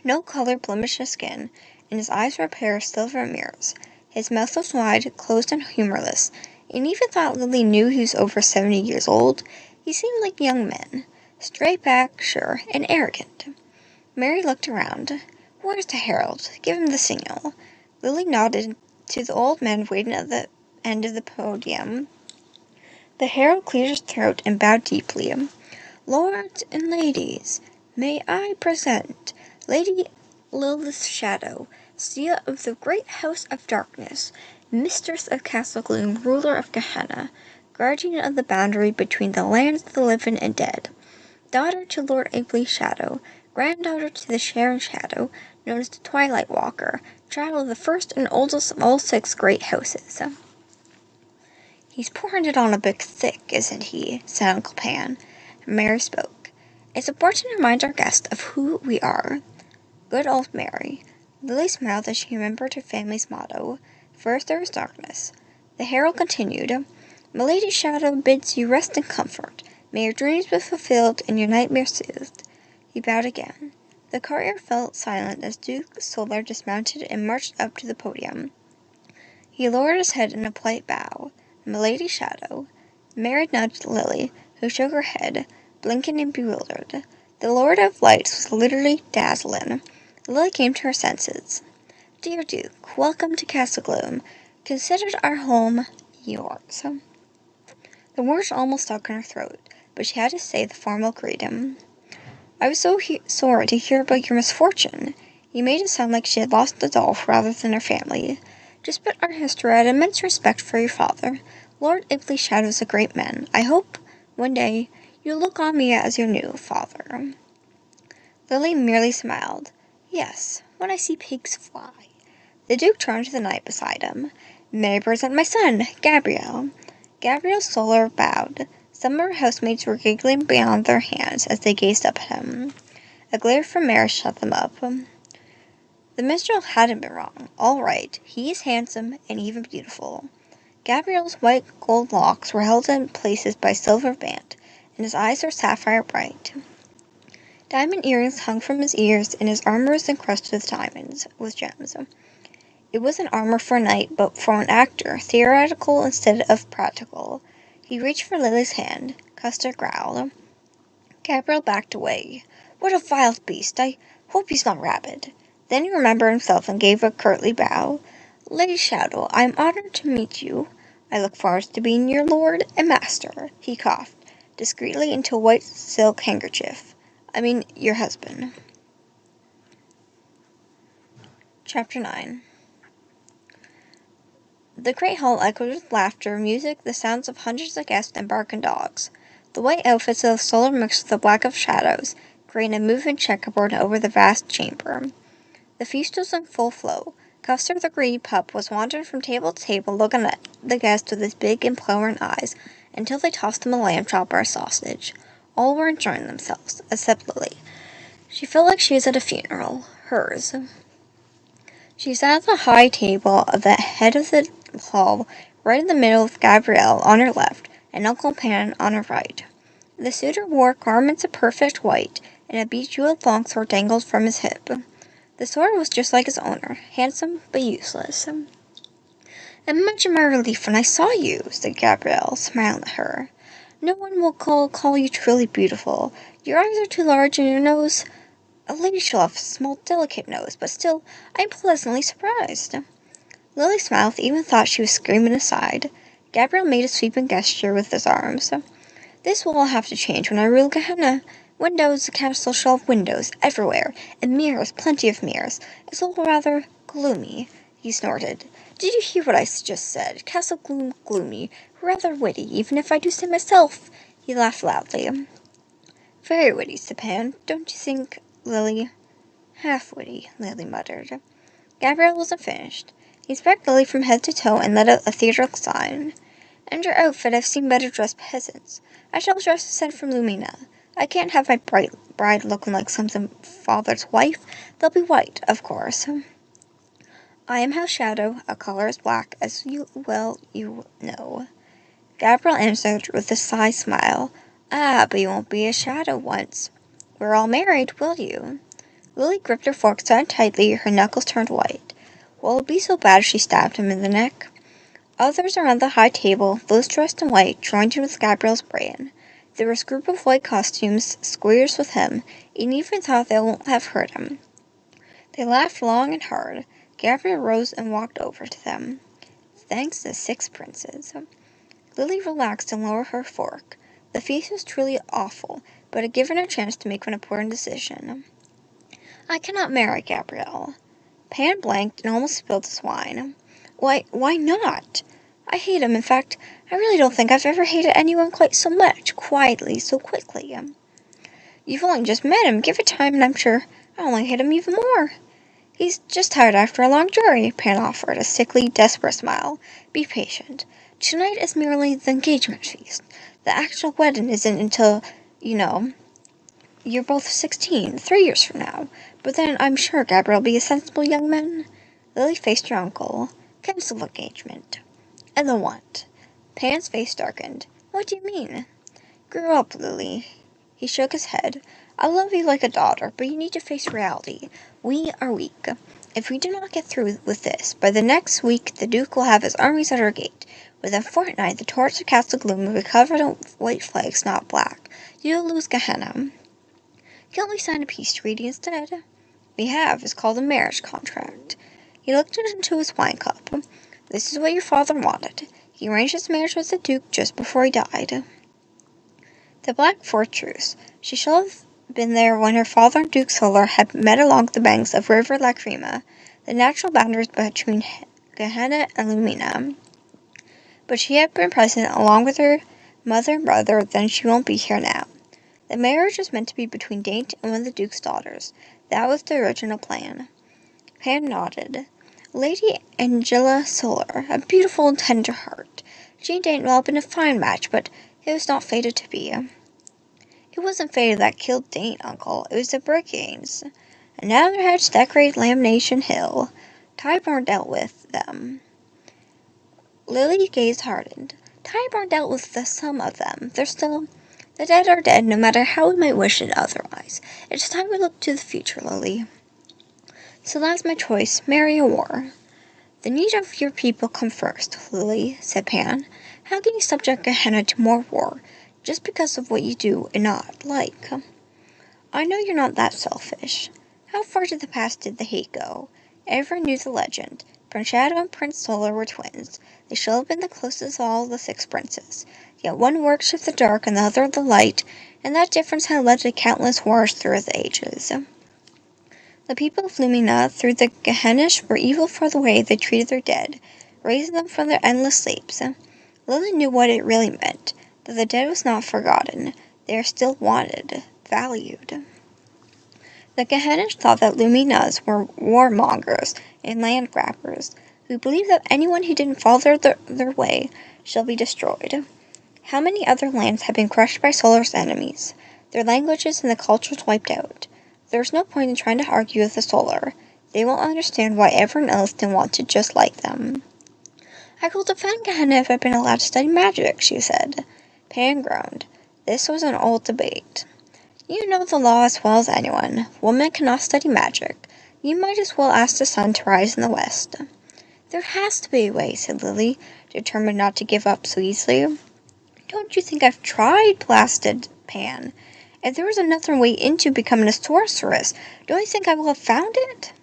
No color blemished his skin, and his eyes were a pair of silver mirrors. His mouth was wide, closed and humorless, and even thought Lily knew he was over 70 years old. He seemed like young men, straight back, sure, and arrogant. Mary looked around. Where's the herald? Give him the signal. Lily nodded to the old man waiting at the end of the podium. The herald cleared his throat and bowed deeply. Lords and ladies, may I present Lady Lilith's Shadow, seer of the great house of darkness, mistress of Castle Gloom, ruler of Gehenna, guardian of the boundary between the lands of the living and dead, daughter to Lord Abley's Shadow, granddaughter to the Sharon Shadow, known as the Twilight Walker, child of the first and oldest of all 6 great houses. He's pouring it on a bit thick, isn't he? Said Uncle Pan. Mary spoke. It's important to remind our guest of who we are. Good old Mary. Lily smiled as she remembered her family's motto, First there is darkness. The herald continued, Milady's shadow bids you rest in comfort. May your dreams be fulfilled and your nightmares soothed. He bowed again. The courtier fell silent as Duke Solar dismounted and marched up to the podium. He lowered his head in a polite bow. Milady's shadow. Mary nudged Lily, who shook her head, blinking and bewildered. The Lord of Lights was literally dazzling. Lily came to her senses. Dear Duke, welcome to Castle Gloom. Consider our home yours. The words almost stuck in her throat, but she had to say the formal greeting. I was so sorry to hear about your misfortune. He made it sound like she had lost a doll rather than her family. Despite our history, I had immense respect for your father. Lord Ibley Shadow's a great man. I hope, one day, you'll look on me as your new father. Lily merely smiled. Yes, when I see pigs fly. The Duke turned to the knight beside him. May I present my son, Gabriel. Gabriel Solar bowed. Some of her housemates were giggling beyond their hands as they gazed up at him. A glare from Mary shut them up. The minstrel hadn't been wrong. All right, he is handsome and even beautiful. Gabriel's white gold locks were held in places by a silver band, and his eyes were sapphire bright. Diamond earrings hung from his ears, and his armor was encrusted with diamonds, with gems. It wasn't armor for a knight, but for an actor, theoretical instead of practical. He reached for Lily's hand. Custer growled. Gabriel backed away. What a wild beast! I hope he's not rabid. Then he remembered himself and gave a courtly bow. Lady Shadow, I am honored to meet you. I look forward to being your lord and master. He coughed discreetly into a white silk handkerchief. I mean, your husband. Chapter 9. The great hall echoed with laughter, music, the sounds of hundreds of guests and barking dogs. The white outfits of the Solar mixed with the black of shadows, creating a moving checkerboard over the vast chamber. The feast was in full flow. Custer the greedy pup was wandering from table to table looking at the guests with his big imploring eyes until they tossed him a lamb chop or a sausage. All were enjoying themselves, except Lily. She felt like she was at a funeral. Hers. She sat at the high table at the head of the hall, right in the middle with Gabrielle on her left and Uncle Pan on her right. The suitor wore garments of perfect white, and a bejeweled longsword dangled from his hip. The sword was just like his owner, handsome but useless. Imagine my relief when I saw you, said Gabrielle, smiling at her. No one will call you truly beautiful. Your eyes are too large and your nose... A lady shall have a small, delicate nose, but still, I am pleasantly surprised. Lily smiled, even thought she was screaming aside. Gabriel made a sweeping gesture with his arms. This will all have to change when I rule Gehenna. Windows, the castle shall have windows everywhere, and mirrors, plenty of mirrors. It's all rather gloomy, he snorted. Did you hear what I just said? Castle Gloom, gloomy, rather witty, even if I do say myself. He laughed loudly. Very witty, said Pan. Don't you think, Lily? Half witty, Lily muttered. Gabriel wasn't finished. He inspected Lily from head to toe and let out a theatrical sign. And your outfit, I've seen better dressed peasants. I shall dress as sent from Lumina. I can't have my bride looking like some father's wife. They'll be white, of course. I am House Shadow, a color is black, as you know. Gabriel answered with a sly smile. Ah, but you won't be a shadow once. We're all married, will you? Lily gripped her fork so tightly her knuckles turned white. Will it be so bad if she stabbed him in the neck? Others around the high table, those dressed in white, joined in with Gabriel's brain. There was a group of white costumes, squares with him, and even thought they won't have heard him. They laughed long and hard. Gabriel rose and walked over to them. Thanks to 6 princes. Lily relaxed and lowered her fork. The feast was truly awful, but had given her a chance to make an important decision. I cannot marry Gabriel. Pan blanked and almost spilled his wine. Why not? I hate him. In fact, I really don't think I've ever hated anyone quite so much, quietly, so quickly. You've only just met him. Give it time, and I'm sure I'll only hate him even more. He's just tired after a long journey, Pan offered, a sickly, desperate smile. Be patient. Tonight is merely the engagement feast. The actual wedding isn't until, you're both 16, 3 years from now. But then I'm sure Gabriel will be a sensible young man. Lily faced her uncle. Cancel the engagement. And then what? Pan's face darkened. What do you mean? Grow up, Lily. He shook his head. I love you like a daughter, but you need to face reality. We are weak. If we do not get through with this, by the next week the Duke will have his armies at our gate. Within a fortnight, the torch of Castle Gloom will be covered in white flags, not black. You'll lose Gehenna. Can't we sign a peace treaty instead? We have. It's called a marriage contract. He looked into his wine cup. This is what your father wanted. He arranged his marriage with the Duke just before he died. The Black Fortress. She should have been there when her father and Duke Solar had met along the banks of River Lacrima, the natural boundaries between Gehenna and Lumina. But she had been present along with her mother and brother, then she won't be here now. The marriage was meant to be between Daint and one of the Duke's daughters. That was the original plan. Pan nodded. Lady Angela Solar, a beautiful and tender heart. She and Daint will have been a fine match, but it was not fated to be. It wasn't fated that killed Daint, Uncle. It was the Brigades. And now their heads decorate Lamination Hill. Tyburn dealt with them. Lily's gaze hardened. Tyburn dealt with some of them. They're still... The dead are dead, no matter how we might wish it otherwise. It's time we look to the future, Lily. So that's my choice. Marry a war. The need of your people come first, Lily, said Pan. How can you subject Gehenna to more war, just because of what you do and not like? I know you're not that selfish. How far to the past did the hate go? Everyone knew the legend. Prince Shadow and Prince Solar were twins. They should have been the closest of all the 6 princes. Yet one worshipped the dark and the other the light, and that difference had led to countless wars through the ages. The people of Lumina, through the Gehennish, were evil for the way they treated their dead, raising them from their endless sleeps. Lily knew what it really meant, that the dead was not forgotten. They are still wanted, valued. The Gehennish thought that Luminas were warmongers and land grabbers, who believed that anyone who didn't follow their way shall be destroyed. How many other lands have been crushed by Solar's enemies, their languages and the cultures wiped out? There's no point in trying to argue with the Solar. They won't understand why everyone else didn't want to just like them. I will defend Gehenna if I've been allowed to study magic, she said. Pan groaned. This was an old debate. You know the law as well as anyone. Women cannot study magic. You might as well ask the sun to rise in the west. There has to be a way, said Lily, determined not to give up so easily. Don't you think I've tried, blasted Pan. If there was another way into becoming a sorceress, don't you think I will have found it?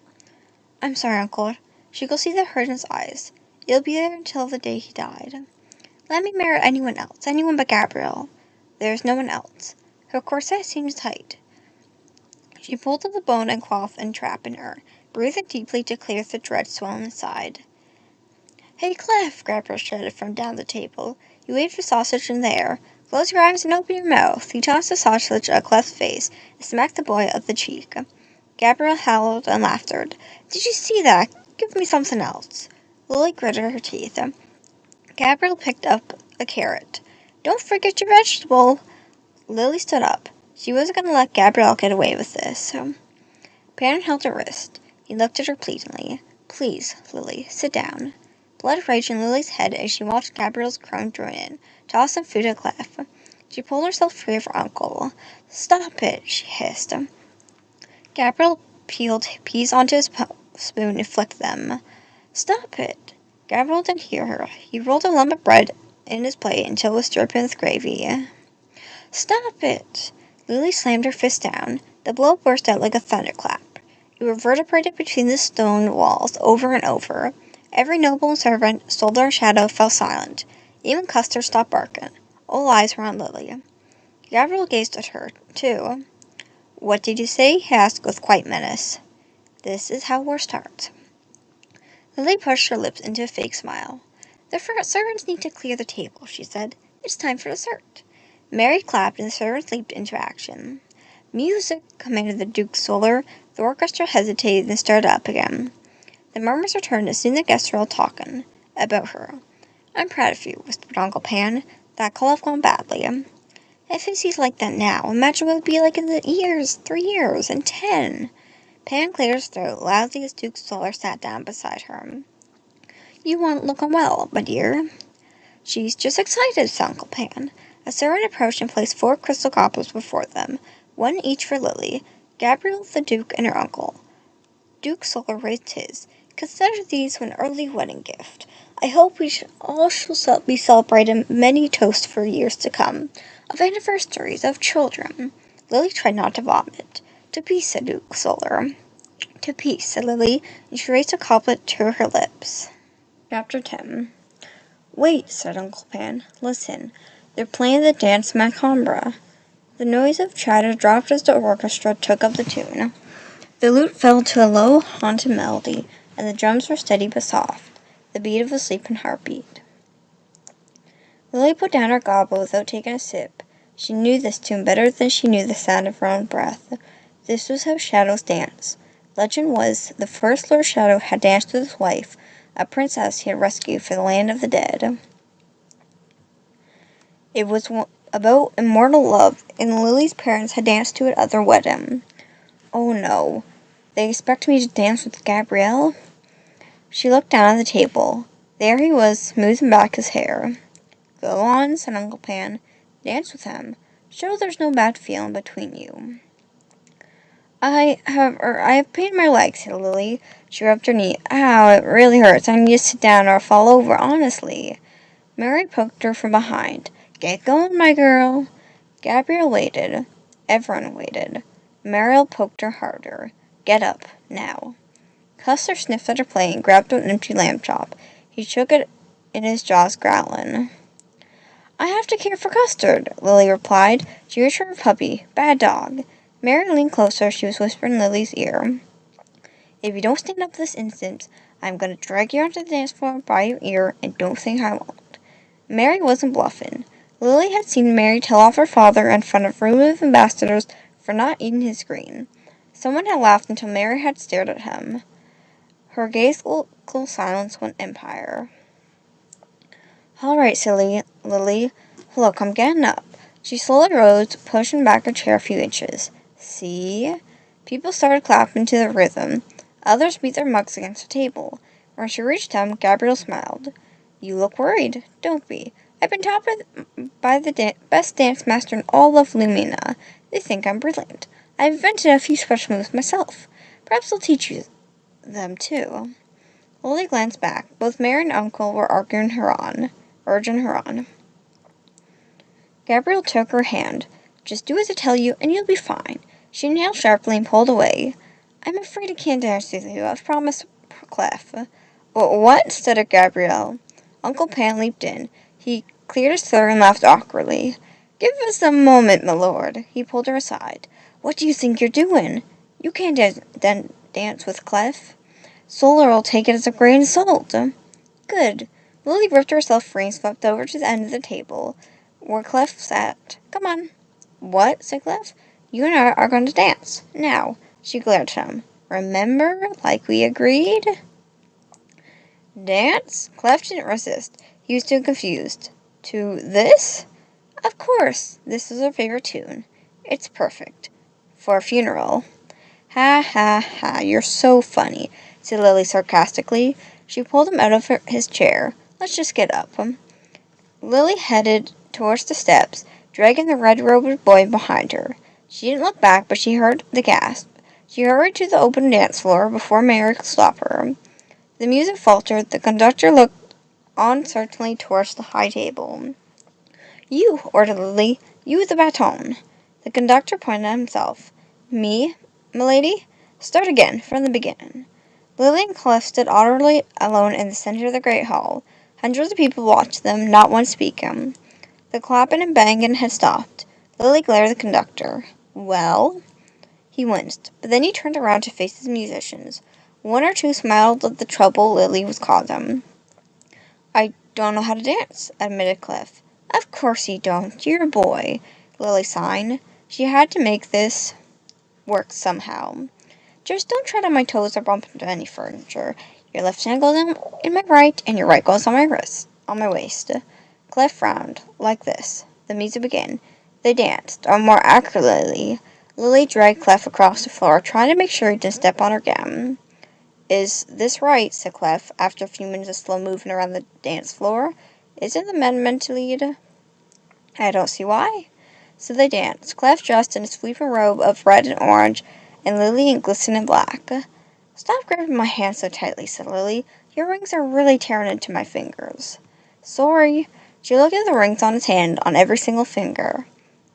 I'm sorry, Uncle. She could see the hurt in his eyes. It'll be there until the day he died. Let me marry anyone else, anyone but Gabriel. There's no one else. Her corset seemed tight. She pulled at the bone and cloth and trap in her, breathing deeply to clear the dread swelling inside. Hey, Clef, Gabriel shouted from down the table. You waved your sausage in the air. Close your eyes and open your mouth. He tossed the sausage at Clef's face and smacked the boy on the cheek. Gabriel howled and laughed. Did you see that? Give me something else. Lily gritted her teeth. Gabriel picked up a carrot. Don't forget your vegetable. Lily stood up. She wasn't going to let Gabriel get away with this. Pan held her wrist. He looked at her pleadingly. Please, Lily, sit down. Blood raged in Lily's head as she watched Gabriel's crone join in, toss some food at Clef. She pulled herself free of her uncle. Stop it, she hissed. Gabriel peeled peas onto his spoon and flicked them. Stop it. Gabriel didn't hear her. He rolled a lump of bread in his plate until it was dripping with gravy. Stop it! Lily slammed her fist down. The blow burst out like a thunderclap. It reverberated between the stone walls over and over. Every noble and servant, soldier and shadow fell silent. Even Custer stopped barking. All eyes were on Lily. Gabriel gazed at her, too. What did you say? He asked with quiet menace. This is how war starts. Lily pushed her lips into a fake smile. The servants need to clear the table, she said. It's time for dessert. Mary clapped and the servants leaped into action. Music, commanded the Duke's Solar. The orchestra hesitated and started up again. The murmurs returned as soon as the guests were all talking about her. I'm proud of you, whispered Uncle Pan. That call have gone badly. If he's like that now, imagine what it would be like in the 3 years, and 10. Pan cleared his throat loudly as Duke Solar sat down beside her. You aren't looking well, my dear. She's just excited, said Uncle Pan. A servant approached and placed 4 crystal goblets before them, one each for Lily, Gabriel, the Duke, and her uncle. Duke Solar raised his. Consider these an early wedding gift. I hope we all shall be celebrating many toasts for years to come, of anniversaries, of children. Lily tried not to vomit. To peace, said Duke Solar. To peace, said Lily, and she raised a goblet to her lips. Chapter 10. Wait, said Uncle Pan. Listen. They're playing the dance macabre. The noise of chatter dropped as the orchestra took up the tune. The lute fell to a low, haunted melody, and the drums were steady but soft, the beat of a sleeping heartbeat. Lily put down her goblet without taking a sip. She knew this tune better than she knew the sound of her own breath. This was how shadows dance. Legend was, the first Lord Shadow had danced with his wife, a princess he had rescued for the land of the dead. It was about immortal love, and Lily's parents had danced to it at their wedding. Oh no, they expect me to dance with Gabriel? She looked down at the table. There he was, smoothing back his hair. Go on, said Uncle Pan. Dance with him. Show there's no bad feeling between you. I have pain in my legs, said Lily. She rubbed her knee. Ow, it really hurts. I need to sit down or I'll fall over, honestly. Mary poked her from behind. Get going, my girl. Gabriel waited. Everyone waited. Mariel poked her harder. Get up, now. Custer sniffed at her plate and grabbed an empty lamb chop. He shook it in his jaws, growling. I have to care for Custard, Lily replied. She reached for her puppy. Bad dog. Mary leaned closer. She was whispering in Lily's ear. If you don't stand up this instant, I'm going to drag you onto the dance floor by your ear, and don't think I won't. Mary wasn't bluffing. Lily had seen Mary tell off her father in front of a room of ambassadors for not eating his green. Someone had laughed until Mary had stared at him. Her gaze-cool silence went empire. All right, silly Lily. Look, I'm getting up. She slowly rose, pushing back her chair a few inches. See? People started clapping to the rhythm. Others beat their mugs against the table. When she reached him, Gabriel smiled. You look worried. Don't be. I've been taught by the best dance master in all of Lumina. They think I'm brilliant. I've invented a few special moves myself. Perhaps I'll teach you them, too. Lily glanced back. Both Mary and Uncle were urging her on. Gabriel took her hand. Just do as I tell you, and you'll be fine. She inhaled sharply and pulled away. I'm afraid I can't dance with you. I've promised Clef. What? Stuttered Gabriel. Uncle Pan leaped in. He cleared his throat and laughed awkwardly. Give us a moment, my lord. He pulled her aside. What do you think you're doing? You can't dance with Clef. Solar will take it as a great insult. Good. Lily ripped herself free and swept over to the end of the table, where Clef sat. Come on. What? Said Clef. You and I are going to dance. Now. She glared at him. Remember, like we agreed? Dance? Clef didn't resist. He was too confused. To this? Of course. This is her favorite tune. It's perfect. For a funeral. Ha ha ha, you're so funny, said Lily sarcastically. She pulled him out of his chair. Let's just get up. Lily headed towards the steps, dragging the red-robed boy behind her. She didn't look back, but she heard the gasp. She hurried to the open dance floor before Mary could stop her. The music faltered. The conductor looked uncertainly towards the high table. "You," ordered Lily. "You with the baton." The conductor pointed at himself. "Me, m'lady? Start again, from the beginning." Lily and Cliff stood utterly alone in the center of the great hall. Hundreds of people watched them, not one speaking. The clapping and banging had stopped. Lily glared at the conductor. "Well?" He winced, but then he turned around to face his musicians. One or two smiled at the trouble Lily was causing. "I don't know how to dance," admitted Cliff. "Of course you don't. You're a boy," Lily sighed. She had to make this work somehow. "Just don't tread on my toes or bump into any furniture. Your left hand goes in my right, and your right goes on my waist." Cliff frowned. "Like this." The music began. They danced, or more accurately, Lily dragged Clef across the floor, trying to make sure he didn't step on her gown. "Is this right?" said Clef, after a few minutes of slow moving around the dance floor. "Isn't the men meant to lead?" "I don't see why." So they danced, Clef dressed in a sweeping robe of red and orange, and Lily in glistening black. "Stop gripping my hand so tightly," said Lily. "Your rings are really tearing into my fingers." "Sorry." She looked at the rings on his hand, on every single finger.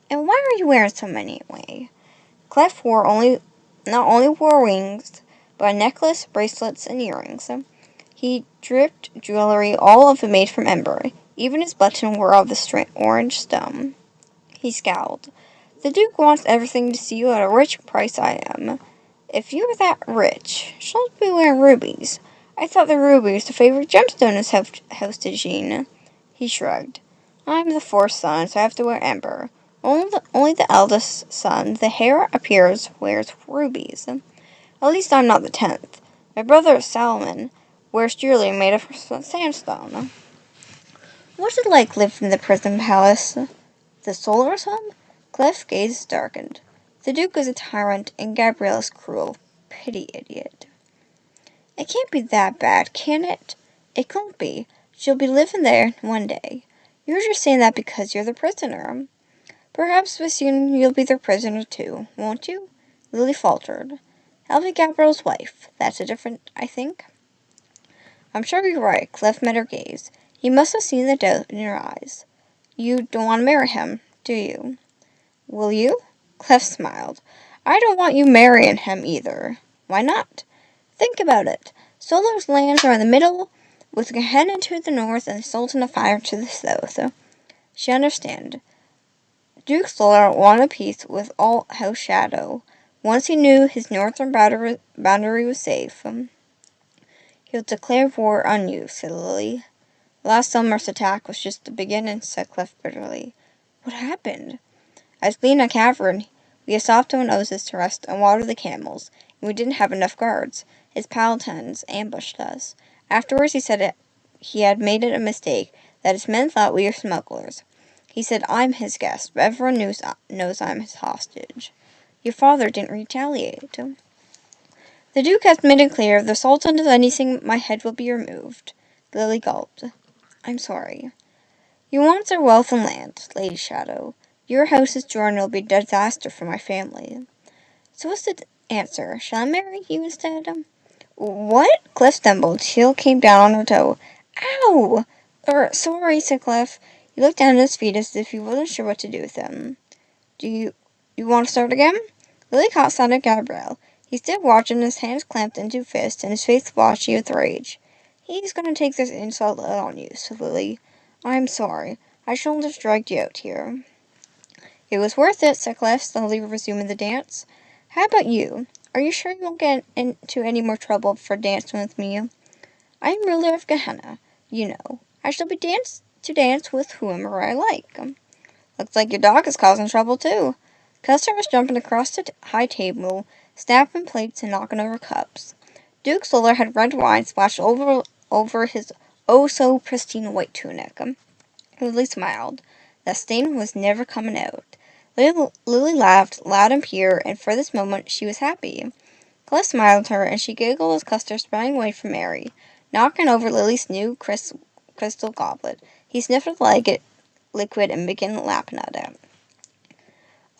"And why are you wearing so many anyway?" Clef not only wore rings, but a necklace, bracelets, and earrings. He dripped jewelry, all of it made from ember. Even his button were of the orange stone. He scowled. "The Duke wants everything to see you at a rich price I am. If you're that rich, shouldn't be wearing rubies. I thought the ruby was the favorite gemstone in his house to Jean." He shrugged. "I'm the fourth son, so I have to wear ember. Only the eldest son, the heir appears, wears rubies. At least I'm not the 10th. My brother Salomon wears jewelry made of sandstone." "What's it like living in the prison palace? The Solar's home?" Cliff's gaze darkened. "The Duke is a tyrant, and Gabrielle is cruel. Pity idiot." "It can't be that bad, can it?" "It can't be. She'll be living there one day. You're just saying that because you're the prisoner." "Perhaps soon you'll be their prisoner too, won't you?" Lily faltered. "I'll be Gabriel's wife. That's different, I think." "I'm sure you're right." Cliff met her gaze. He must have seen the doubt in her eyes. "You don't want to marry him, do you?" "Will you?" Cliff smiled. "I don't want you marrying him either." "Why not?" "Think about it. Solar's lands are in the middle, with Gehenna to the north and the Sultan of Fire to the south." She understood. Duke Solar wanted peace with all House Shadow. Once he knew his northern boundary was safe, he'll declare war on you," said Lily. "Last summer's attack was just the beginning," said Cliff bitterly. "What happened?" "I was cleaning a cavern. We had stopped on Oasis to rest and water the camels, and we didn't have enough guards. His paladins ambushed us. Afterwards he said he had made a mistake, that his men thought we were smugglers. He said I'm his guest, but everyone knows I'm his hostage. Your father didn't retaliate." "The Duke has made it clear if the Sultan does anything, my head will be removed." Lily gulped. "I'm sorry." "You want their wealth and land, Lady Shadow. Your house's journey will be a disaster for my family." "So what's the answer? Shall I marry you instead?" "What?" Cliff stumbled. Heel came down on her toe. "Ow!" Sorry," said Cliff. He looked down at his feet as if he wasn't sure what to do with them. "Do you want to start again?" Lily caught sight of Gabrielle. He stood watching, his hands clamped into fists, and his face blotchy with rage. "He's going to take this insult out on you," said Lily. "I'm sorry. I shouldn't have dragged you out here." "It was worth it," said Cliff, slowly resuming the dance. "How about you? Are you sure you won't get into any more trouble for dancing with me?" "I am ruler of Gehenna, you know. I shall be to dance with whomever I like." "Looks like your dog is causing trouble, too." Custer was jumping across the high table, snapping plates and knocking over cups. Duke Solar had red wine splashed over his oh-so-pristine white tunic. Lily smiled. That stain was never coming out. Lily laughed, loud and pure, and for this moment she was happy. Cliff smiled at her, and she giggled as Custer sprang away from Mary, knocking over Lily's new crystal goblet. He sniffed the liquid and began lapping at it.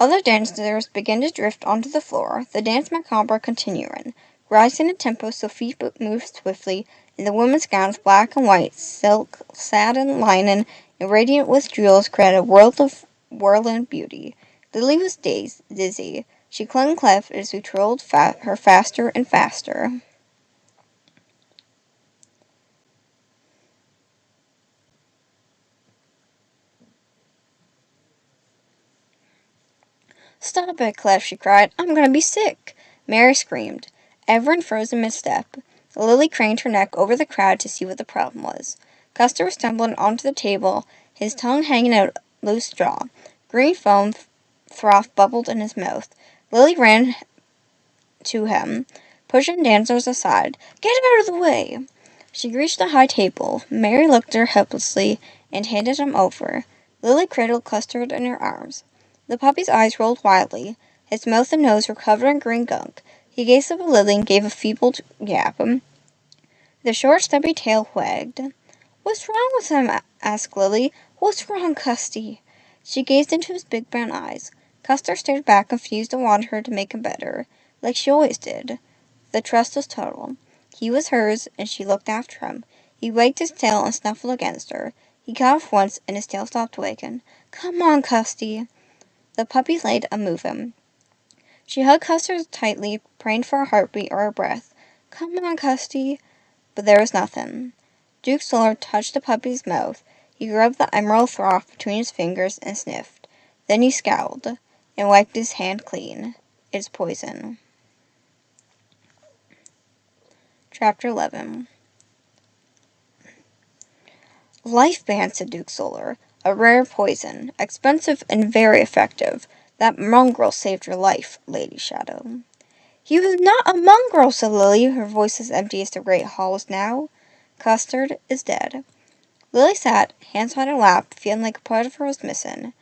Other dancers began to drift onto the floor, the dance macabre continuing, rising in tempo so feet moved swiftly, and the women's gowns, black and white, silk, satin, linen, and radiant with jewels, created a world of whirling beauty. Lily was dizzy. She clung Clef as we trolled her faster and faster. "Stop it, Clef," she cried. "I'm going to be sick." Mary screamed. Everyone froze in mid-step. Lily craned her neck over the crowd to see what the problem was. Custer was stumbling onto the table, his tongue hanging out loose straw. Green foam froth bubbled in his mouth. Lily ran to him, pushing dancers aside. "Get out of the way!" She reached the high table. Mary looked at her helplessly and handed him over. Lily cradled Custard in her arms. The puppy's eyes rolled wildly. His mouth and nose were covered in green gunk. He gazed up at Lily and gave a feeble yap. The short, stubby tail wagged. "What's wrong with him?" asked Lily. "What's wrong, Custy?" She gazed into his big brown eyes. Custer stared back, confused, and wanted her to make him better, like she always did. The trust was total. He was hers, and she looked after him. He wagged his tail and snuffled against her. He coughed once, and his tail stopped wagging. "Come on, Custy." The puppy laid unmoving. She hugged Custer tightly, praying for a heartbeat or a breath. "Come on, Custy." But there was nothing. Duke Solar touched the puppy's mouth. He rubbed the emerald froth between his fingers and sniffed. Then he scowled and wiped his hand clean. "It's poison." Chapter 11. "Life Band," said Duke Solar. "A rare poison. Expensive and very effective. That mongrel saved your life, Lady Shadow." "He was not a mongrel," said Lily, her voice as empty as the great halls now. "Custard is dead." Lily sat, hands on her lap, feeling like a part of her was missing.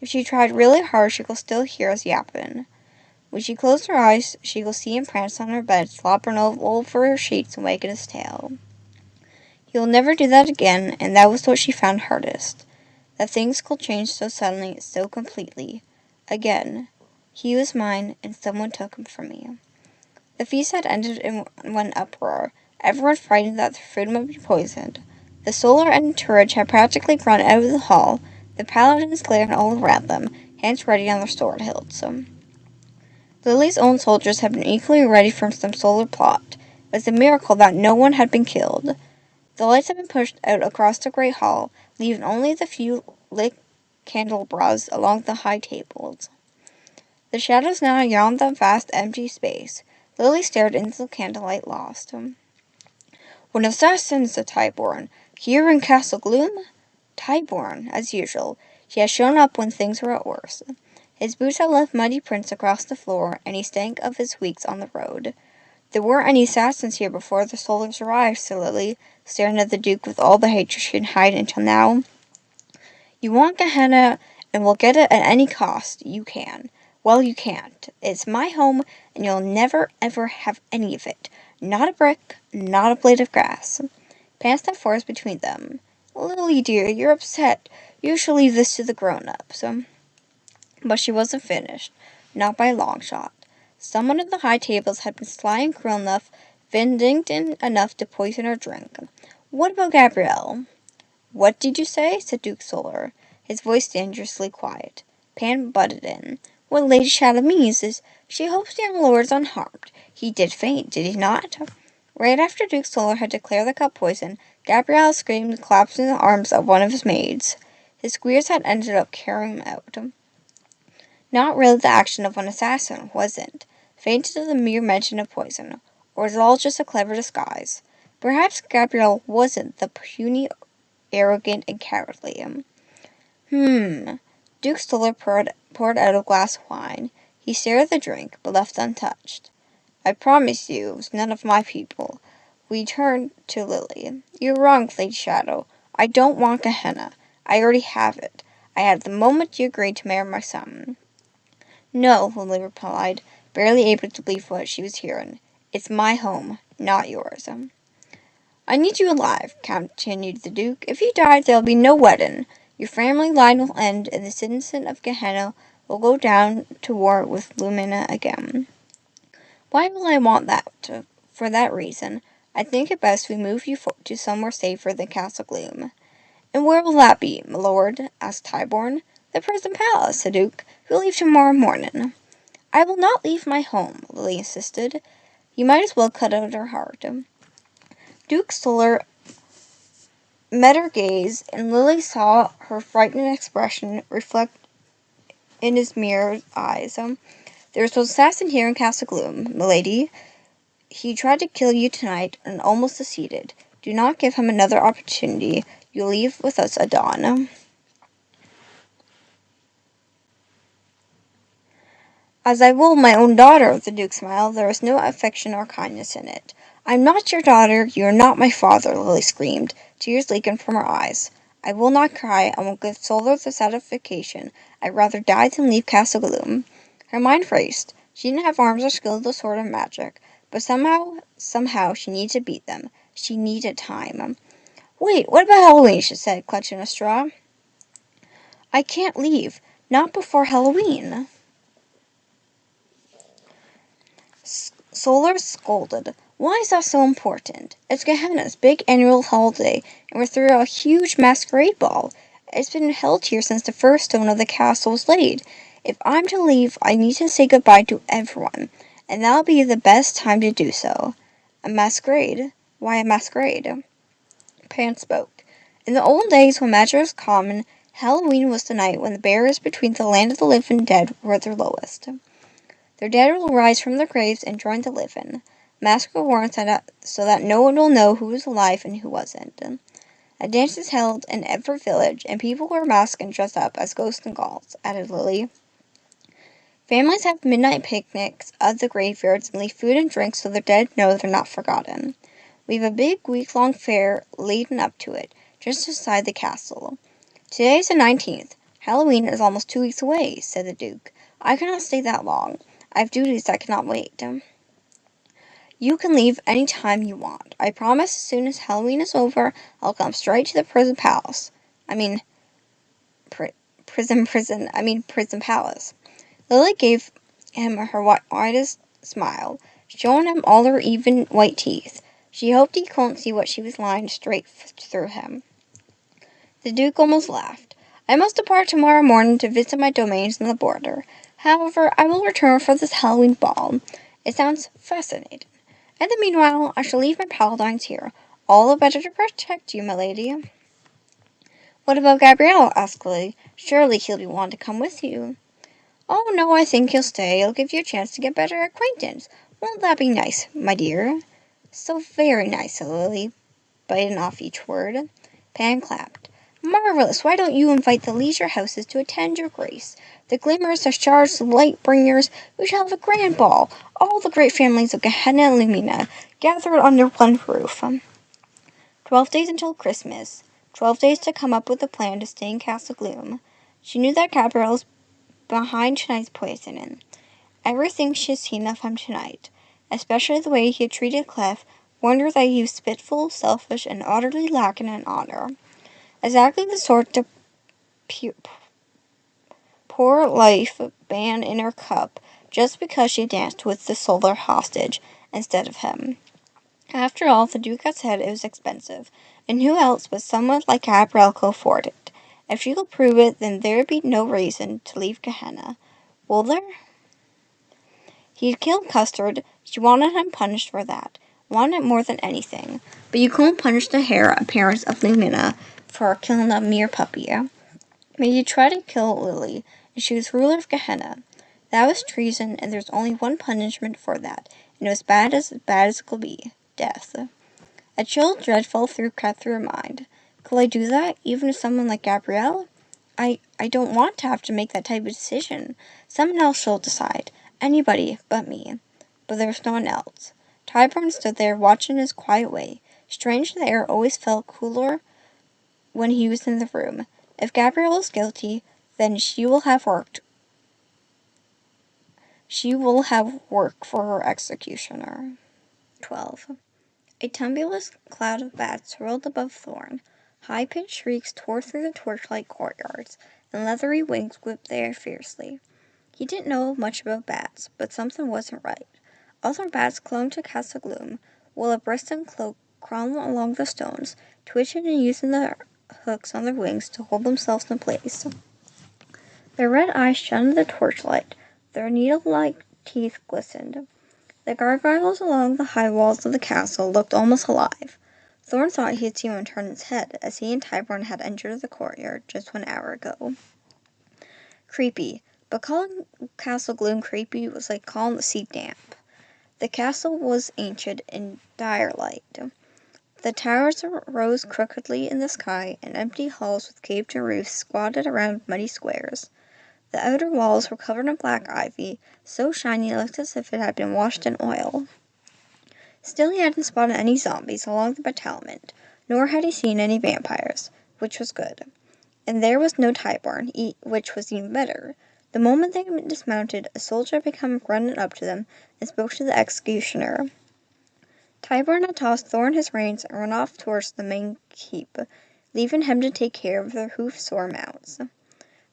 If she tried really hard, she could still hear us yapping. When she closed her eyes, she could see him prance on her bed, slobbering over her sheets and wagging his tail. He will never do that again, and that was what she found hardest. That things could change so suddenly, so completely. Again. He was mine, and someone took him from me. The feast had ended in one uproar. Everyone frightened that the food might be poisoned. The Solar entourage had practically run out of the hall, the paladins glaring all around them, hands ready on their sword hilts. Lily's own soldiers had been equally ready for some solar plot. It was a miracle that no one had been killed. The lights had been pushed out across the great hall, leaving only the few lit candelabras along the high tables. The shadows now yawned the vast empty space. Lily stared into the candlelight, lost. "When assassins," said Tyborn, "here in Castle Gloom?" Tyborn, as usual. He had shown up when things were at worst. His boots had left muddy prints across the floor, and he stank of his weeks on the road. "There weren't any assassins here before the Solars arrived," said Lily, staring at the Duke with all the hatred she had hidden until now. "You want Gehenna, and we'll get it at any cost. You can. Well, you can't. It's my home, and you'll never, ever have any of it. Not a brick, not a blade of grass." Pan stepped forth between them. "Lily, dear, you're upset. You should leave this to the grown-ups." But she wasn't finished. Not by a long shot. Someone at the high tables had been sly and cruel enough, vindictive enough to poison her drink. "What about Gabrielle?" "What did you say?" said Duke Solar, his voice dangerously quiet. Pan butted in. "What Lady Shadow means is, she hopes the young lord is unharmed. He did faint, did he not?" Right after Duke Solar had declared the cup poison, Gabrielle screamed and collapsed in the arms of one of his maids. His squeers had ended up carrying him out. Not really the action of an assassin, was it? Fainted at the mere mention of poison. Or was it all just a clever disguise? Perhaps Gabrielle wasn't the puny, arrogant, and cowardly. Duke Stoller poured out a glass of wine. He stared at the drink, but left untouched. "I promise you, it was none of my people." We turned to Lily. "You're wrong, Lady Shadow. I don't want Gehenna. I already have it. I had it the moment you agreed to marry my son." "No," Lily replied, barely able to believe what she was hearing. "It's my home, not yours." "I need you alive," continued the Duke. "If you die, there'll be no wedding. Your family line will end, and the citizen of Gehenna will go down to war with Lumina again." "Why will I want that?" "For that reason. I think it best we move you to somewhere safer than Castle Gloom." "And where will that be, my lord?" asked Tyborn. "The prison palace," said Duke. "We'll leave tomorrow morning." "I will not leave my home," Lily insisted. "You might as well cut out her heart." Duke Solar met her gaze, and Lily saw her frightened expression reflect in his mirrored eyes. "There's no assassin here in Castle Gloom, milady. He tried to kill you tonight and almost succeeded. Do not give him another opportunity. You'll leave with us at dawn." "As I will my own daughter," the Duke smiled. There was no affection or kindness in it. "I'm not your daughter. You are not my father," Lily screamed, tears leaking from her eyes. "I will not cry. I won't give Solar the satisfaction. I'd rather die than leave Castle Gloom." Her mind raced. She didn't have arms or skill with the sword of magic, but somehow she needed to beat them. She needed time. "Wait, what about Halloween?" she said, clutching a straw. "I can't leave. Not before Halloween." Solar scolded. "Why is that so important? It's Gehenna's big annual holiday, and we're throwing a huge masquerade ball. It's been held here since the first stone of the castle was laid. If I'm to leave, I need to say goodbye to everyone, and that'll be the best time to do so." "A masquerade? Why a masquerade?" Pan spoke. "In the old days when magic was common, Halloween was the night when the barriers between the land of the living and dead were at their lowest. Their dead will rise from their graves and join the living. Masks are worn so that no one will know who was alive and who wasn't. A dance is held in every village, and people wear masks and dress up as ghosts and ghouls," added Lily. "Families have midnight picnics at the graveyards and leave food and drinks so the dead know they're not forgotten. We have a big week-long fair leading up to it, just outside the castle. Today's the 19th. Halloween is almost 2 weeks away," said the Duke. "I cannot stay that long. I have duties that cannot wait." "You can leave any time you want. I promise as soon as Halloween is over, I'll come straight to the prison palace. I mean, prison palace." Lily gave him her widest smile, showing him all her even white teeth. She hoped he couldn't see what she was lying straight through him. The Duke almost laughed. "I must depart tomorrow morning to visit my domains on the border. However, I will return for this Halloween ball. It sounds fascinating. In the meanwhile, I shall leave my paladins here, all the better to protect you, my lady." "What about Gabrielle?" asked Lily. "Surely he'll be wanting to come with you." "Oh, no, I think he'll stay. It'll give you a chance to get better acquaintance. Won't that be nice, my dear?" "So very nice," said Lily, biting off each word. Pan clapped. "Marvelous! Why don't you invite the leisure houses to attend your grace? The Glimmers, the Shards, the Light Bringers. We shall have a grand ball. All the great families of Gehenna and Lumina gathered under one roof. 12 days until Christmas. 12 days to come up with a plan to stay in Castle Gloom." She knew that Gabrielle was behind tonight's poisoning. Everything she had seen of him tonight, especially the way he had treated Clef, warned her that he was spiteful, selfish, and utterly lacking in honor. Exactly the sort to pour life ban in her cup just because she danced with the solar hostage instead of him. After all, the Duke had said it was expensive, and who else but someone like Gabrielle could afford it? If she could prove it, then there'd be no reason to leave Gehenna. Will there? He'd killed Custard. She wanted him punished for that. Wanted it more than anything. But you couldn't punish the heir appearance of Lumina for killing a mere puppy. But you tried to kill Lily, and she was ruler of Gehenna. That was treason, and there's only one punishment for that, and it was bad as it could be. Death. A chill dreadful crept through her mind. Could I do that, even to someone like Gabrielle? I don't want to have to make that type of decision. Someone else shall decide. Anybody but me. But there was no one else. Tyburn stood there, watching in his quiet way. Strange, the air always felt cooler when he was in the room. If Gabrielle is guilty, then she will have work for her executioner. 12. A tumultuous cloud of bats swirled above Thorn. High-pitched shrieks tore through the torchlight courtyards, and leathery wings whipped the air fiercely. He didn't know much about bats, but something wasn't right. Other bats clung to Castle Gloom. while a bristling cloak crawled along the stones, twitching and using the hooks on their wings to hold themselves in place. Their red eyes shone in the torchlight. Their needle-like teeth glistened. The gargoyles along the high walls of the castle looked almost alive. Thorn thought he had seen one turn its head as he and Tyburn had entered the courtyard just 1 hour ago. Creepy, but calling Castle Gloom creepy was like calling the sea damp. The castle was ancient in dire light. The towers rose crookedly in the sky, and empty halls with caved-in roofs squatted around muddy squares. The outer walls were covered in black ivy, so shiny it looked as if it had been washed in oil. Still, he hadn't spotted any zombies along the battlement, nor had he seen any vampires, which was good. And there was no Tyburn, which was even better. The moment they dismounted, a soldier came running up to them and spoke to the executioner. Tyburn had tossed Thorn his reins and run off towards the main keep, leaving him to take care of their hoof-sore mounts.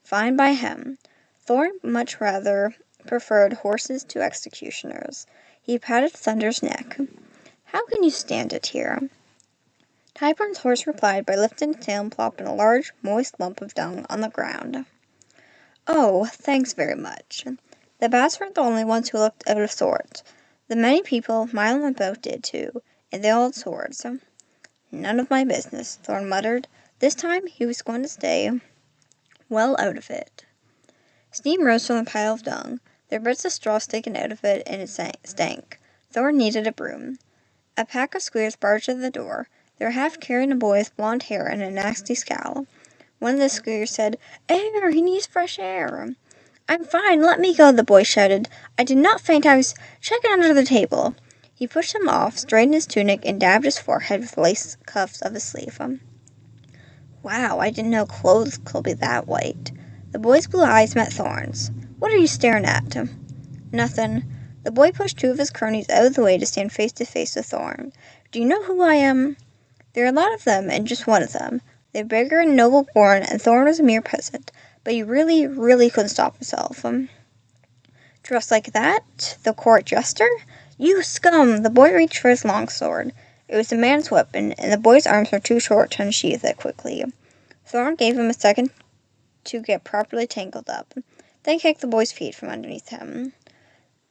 Fine by him. Thorn much rather preferred horses to executioners. He patted Thunder's neck. "How can you stand it here?" Tyburn's horse replied by lifting its tail and plopping a large, moist lump of dung on the ground. "Oh, thanks very much." The bats weren't the only ones who looked out of sorts. The many people miling about did too, and they all had swords. "None of my business," Thorn muttered. This time he was going to stay well out of it. Steam rose from the pile of dung. There were bits of straw sticking out of it, and it stank. Thorn needed a broom. A pack of squeers barged at the door. They were half carrying a boy with blonde hair and a nasty scowl. One of the squeers said, "Air! He needs fresh air." "I'm fine, let me go," the boy shouted. "I did not faint, I was checking under the table." He pushed him off, straightened his tunic, and dabbed his forehead with the lace cuffs of his sleeve. "Wow, I didn't know clothes could be that white." The boy's blue eyes met Thorn's. "What are you staring at?" "Nothing." The boy pushed two of his cronies out of the way to stand face to face with Thorn. "Do you know who I am?" There are a lot of them, and just one of them. They're bigger and noble born, and Thorn was a mere peasant, but he really, really couldn't stop himself. "Dressed like that? The court jester? You scum!" The boy reached for his long sword. It was a man's weapon, and the boy's arms were too short to unsheath it quickly. Thorn gave him a second to get properly tangled up, then kicked the boy's feet from underneath him.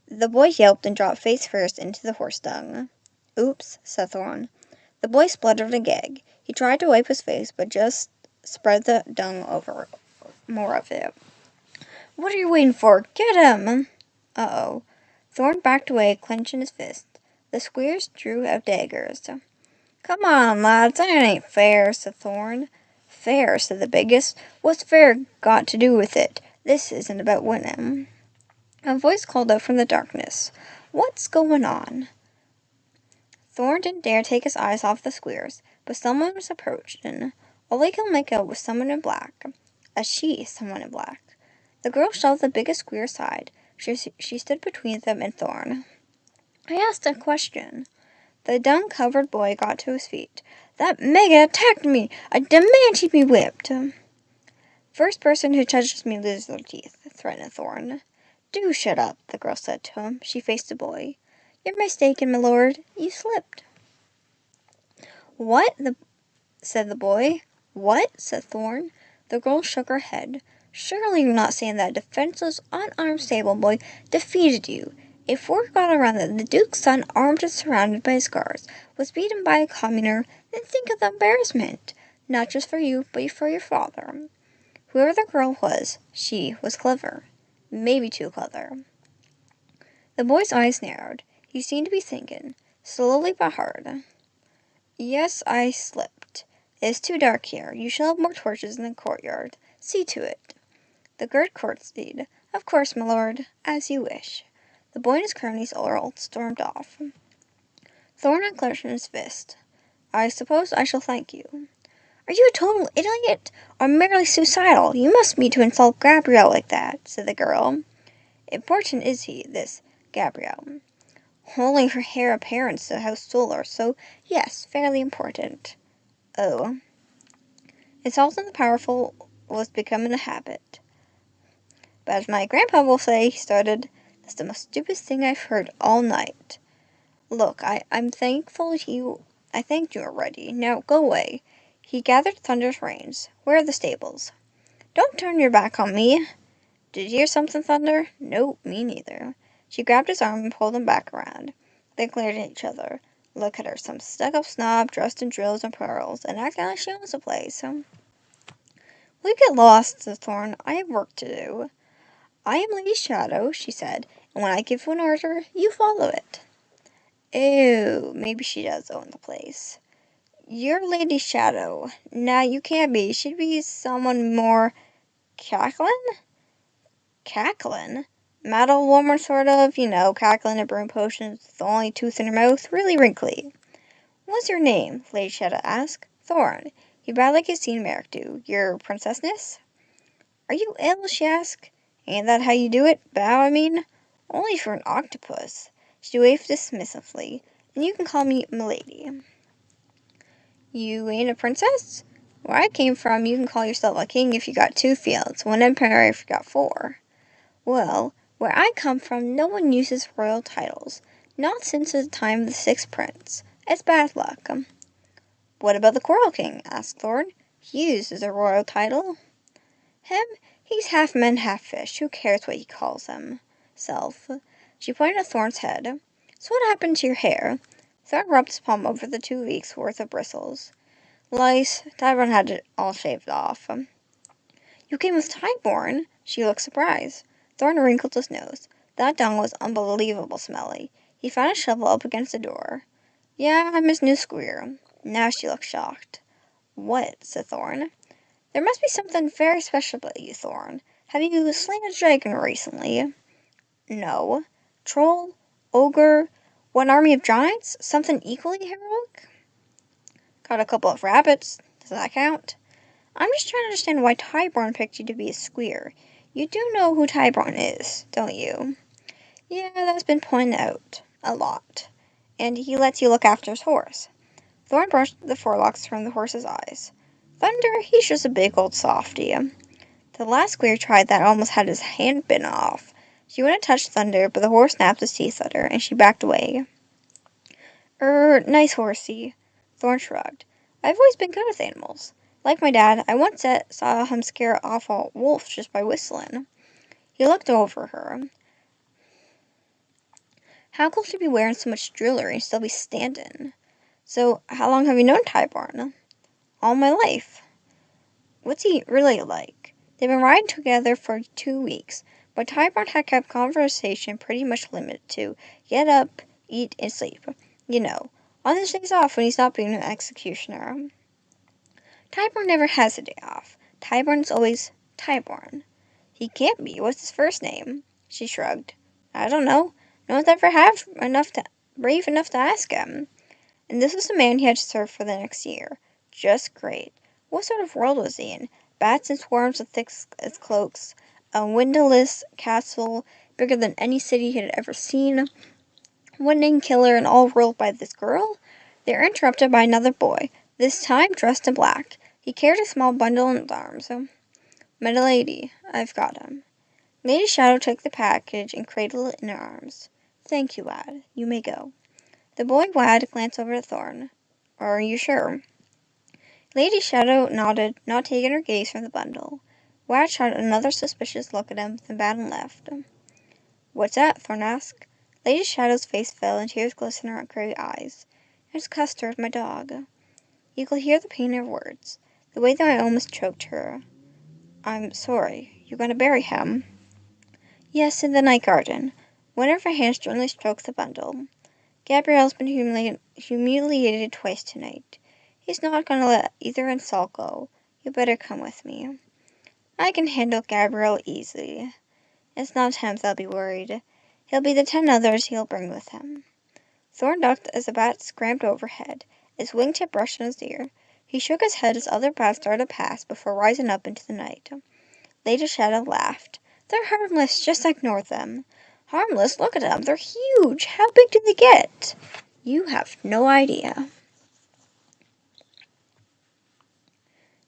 The boy yelped and dropped face first into the horse dung. "Oops," said Thorn. The boy spluttered a gag. He tried to wipe his face, but just spread the dung over more of it. "What are you waiting for? Get him!" Uh-oh. Thorn backed away, clenching his fist. The squeers drew out daggers. "Come on, lads, that ain't fair," said Thorn. "Fair," said the biggest. "What's fair got to do with it? This isn't about winning." A voice called out from the darkness. "What's going on?" Thorn didn't dare take his eyes off the squeers, but someone was approaching. All he could make out was someone in black. Someone in black. The girl shoved the biggest squeer aside. She stood between them and Thorn. "I asked a question." The dung-covered boy got to his feet. "That Megan attacked me! I demand she be whipped!" "First person who touches me loses their teeth," threatened Thorn. "Do shut up," the girl said to him. She faced the boy. "You're mistaken, my lord. You slipped." "What?" said the boy. "What?" said Thorn. The girl shook her head. "Surely you're not saying that a defenseless, unarmed stable boy defeated you. If word got around that the Duke's son, armed and surrounded by his guards, was beaten by a commoner, then think of the embarrassment. Not just for you, but for your father." Whoever the girl was, she was clever. Maybe too clever. The boy's eyes narrowed. He seemed to be thinking, slowly but hard. "Yes, I slipped. It is too dark here. You shall have more torches in the courtyard. See to it." The guard curtsied. "Of course, my lord. As you wish." The boy and his cronies all stormed off. Thorn unclenched his fist. "I suppose I shall thank you." "Are you a total idiot, or merely suicidal? You must mean to insult Gabrielle like that," said the girl. "Important is he, this Gabrielle?" "Holding her heir apparent to the House Solar, so yes, fairly important." "Oh." Insulting the powerful was becoming a habit. "But as my grandpa will say," he started, "that's the most stupid thing I've heard all night." Look, I'm thankful I thanked you already. Now go away. He gathered Thunder's reins. Where are the stables? Don't turn your back on me. Did you hear something, Thunder? Nope, me neither. She grabbed his arm and pulled him back around. They glared at each other. Look at her, some stuck-up snob dressed in drills and pearls, and acting like she owns the place. We get lost, said Thorn. I have work to do. I am Lady Shadow, she said, and when I give an order, you follow it. Ew, maybe she does own the place. You're Lady Shadow. Nah, you can't be. She'd be someone more Cacklin? Cacklin? Mad old woman, sort of. You know, cackling at broom potions with the only tooth in her mouth, really wrinkly. What's your name? Lady Shadow asked. Thorn. He bowed like he'd seen Merrick do. Your princessness? Are you ill? She asked. Ain't that how you do it? Bow, I mean? Only for an octopus. She waved dismissively. And you can call me Milady. You ain't a princess? Where I came from, you can call yourself a king if you got 2 fields, one emperor if you got 4. Well, where I come from, no one uses royal titles. Not since the time of the 6th prince. It's bad luck. What about the Coral King? Asked Thorn. He uses a royal title. Him? He's half man, half fish. Who cares what he calls himself? She pointed at Thorn's head. So what happened to your hair? Thorn rubbed his palm over the 2 weeks' worth of bristles. Lice. Tyburn had it all shaved off. You came with Tyburn? She looked surprised. Thorn wrinkled his nose. That dung was unbelievable smelly. He found a shovel up against the door. Yeah, I'm his new squeer. Now she looked shocked. What? Said Thorn. There must be something very special about you, Thorn. Have you slain a dragon recently? No. Troll? Ogre? What army of giants? Something equally heroic? Caught a couple of rabbits. Does that count? I'm just trying to understand why Tyburn picked you to be a squeer. You do know who Tyburn is, don't you? Yeah, that's been pointed out a lot. And he lets you look after his horse. Thorn brushed the forelocks from the horse's eyes. Thunder, he's just a big old softy. The last squeer tried that almost had his hand bitten off. She went to touch Thunder, but the horse snapped his teeth at her, and she backed away. Nice horsey. Thorn shrugged. I've always been good with animals. Like my dad, I once saw him scare off a wolf just by whistling. He looked over her. How could she be wearing so much jewelry and still be standing? So, how long have you known Tyburn? All my life. What's he really like? They've been riding together for 2 weeks, but Tyburn had kept conversation pretty much limited to get up, eat, and sleep. You know, on his days off when he's not being an executioner. Tyburn never has a day off. Tyburn's always Tyburn. He can't be. What's his first name? She shrugged. I don't know. No one's ever brave enough to ask him. And this was the man he had to serve for the next year. Just great. What sort of world was he in? Bats and swarms with thick as cloaks, a windowless castle bigger than any city he had ever seen, one named Killer and all ruled by this girl? They were interrupted by another boy, this time dressed in black. He carried a small bundle in his arms. My lady, I've got him. Lady Shadow took the package and cradled it in her arms. Thank you, lad. You may go. The boy Wad glanced over at Thorn. Are you sure? Lady Shadow nodded, not taking her gaze from the bundle. Wad shot another suspicious look at him, then bowed and left. What's that? Thorn asked. Lady Shadow's face fell and tears glistened in her gray eyes. It's Custard, my dog. You could hear the pain in her words, the way that I almost choked her. I'm sorry. You gonna bury him? Yes, in the night garden. One of her hands gently stroked the bundle. Gabrielle's been humiliated twice tonight. He's not gonna let either insult go. You better come with me. I can handle Gabrielle easily. It's not him that'll be worried. He'll be the 10 others he'll bring with him. Thorn ducked as a bat scrambled overhead. Its wingtip brushed on his ear. He shook his head as other bats started past before rising up into the night. Lady Shadow laughed. They're harmless, just ignore them. Harmless? Look at them. They're huge. How big do they get? You have no idea.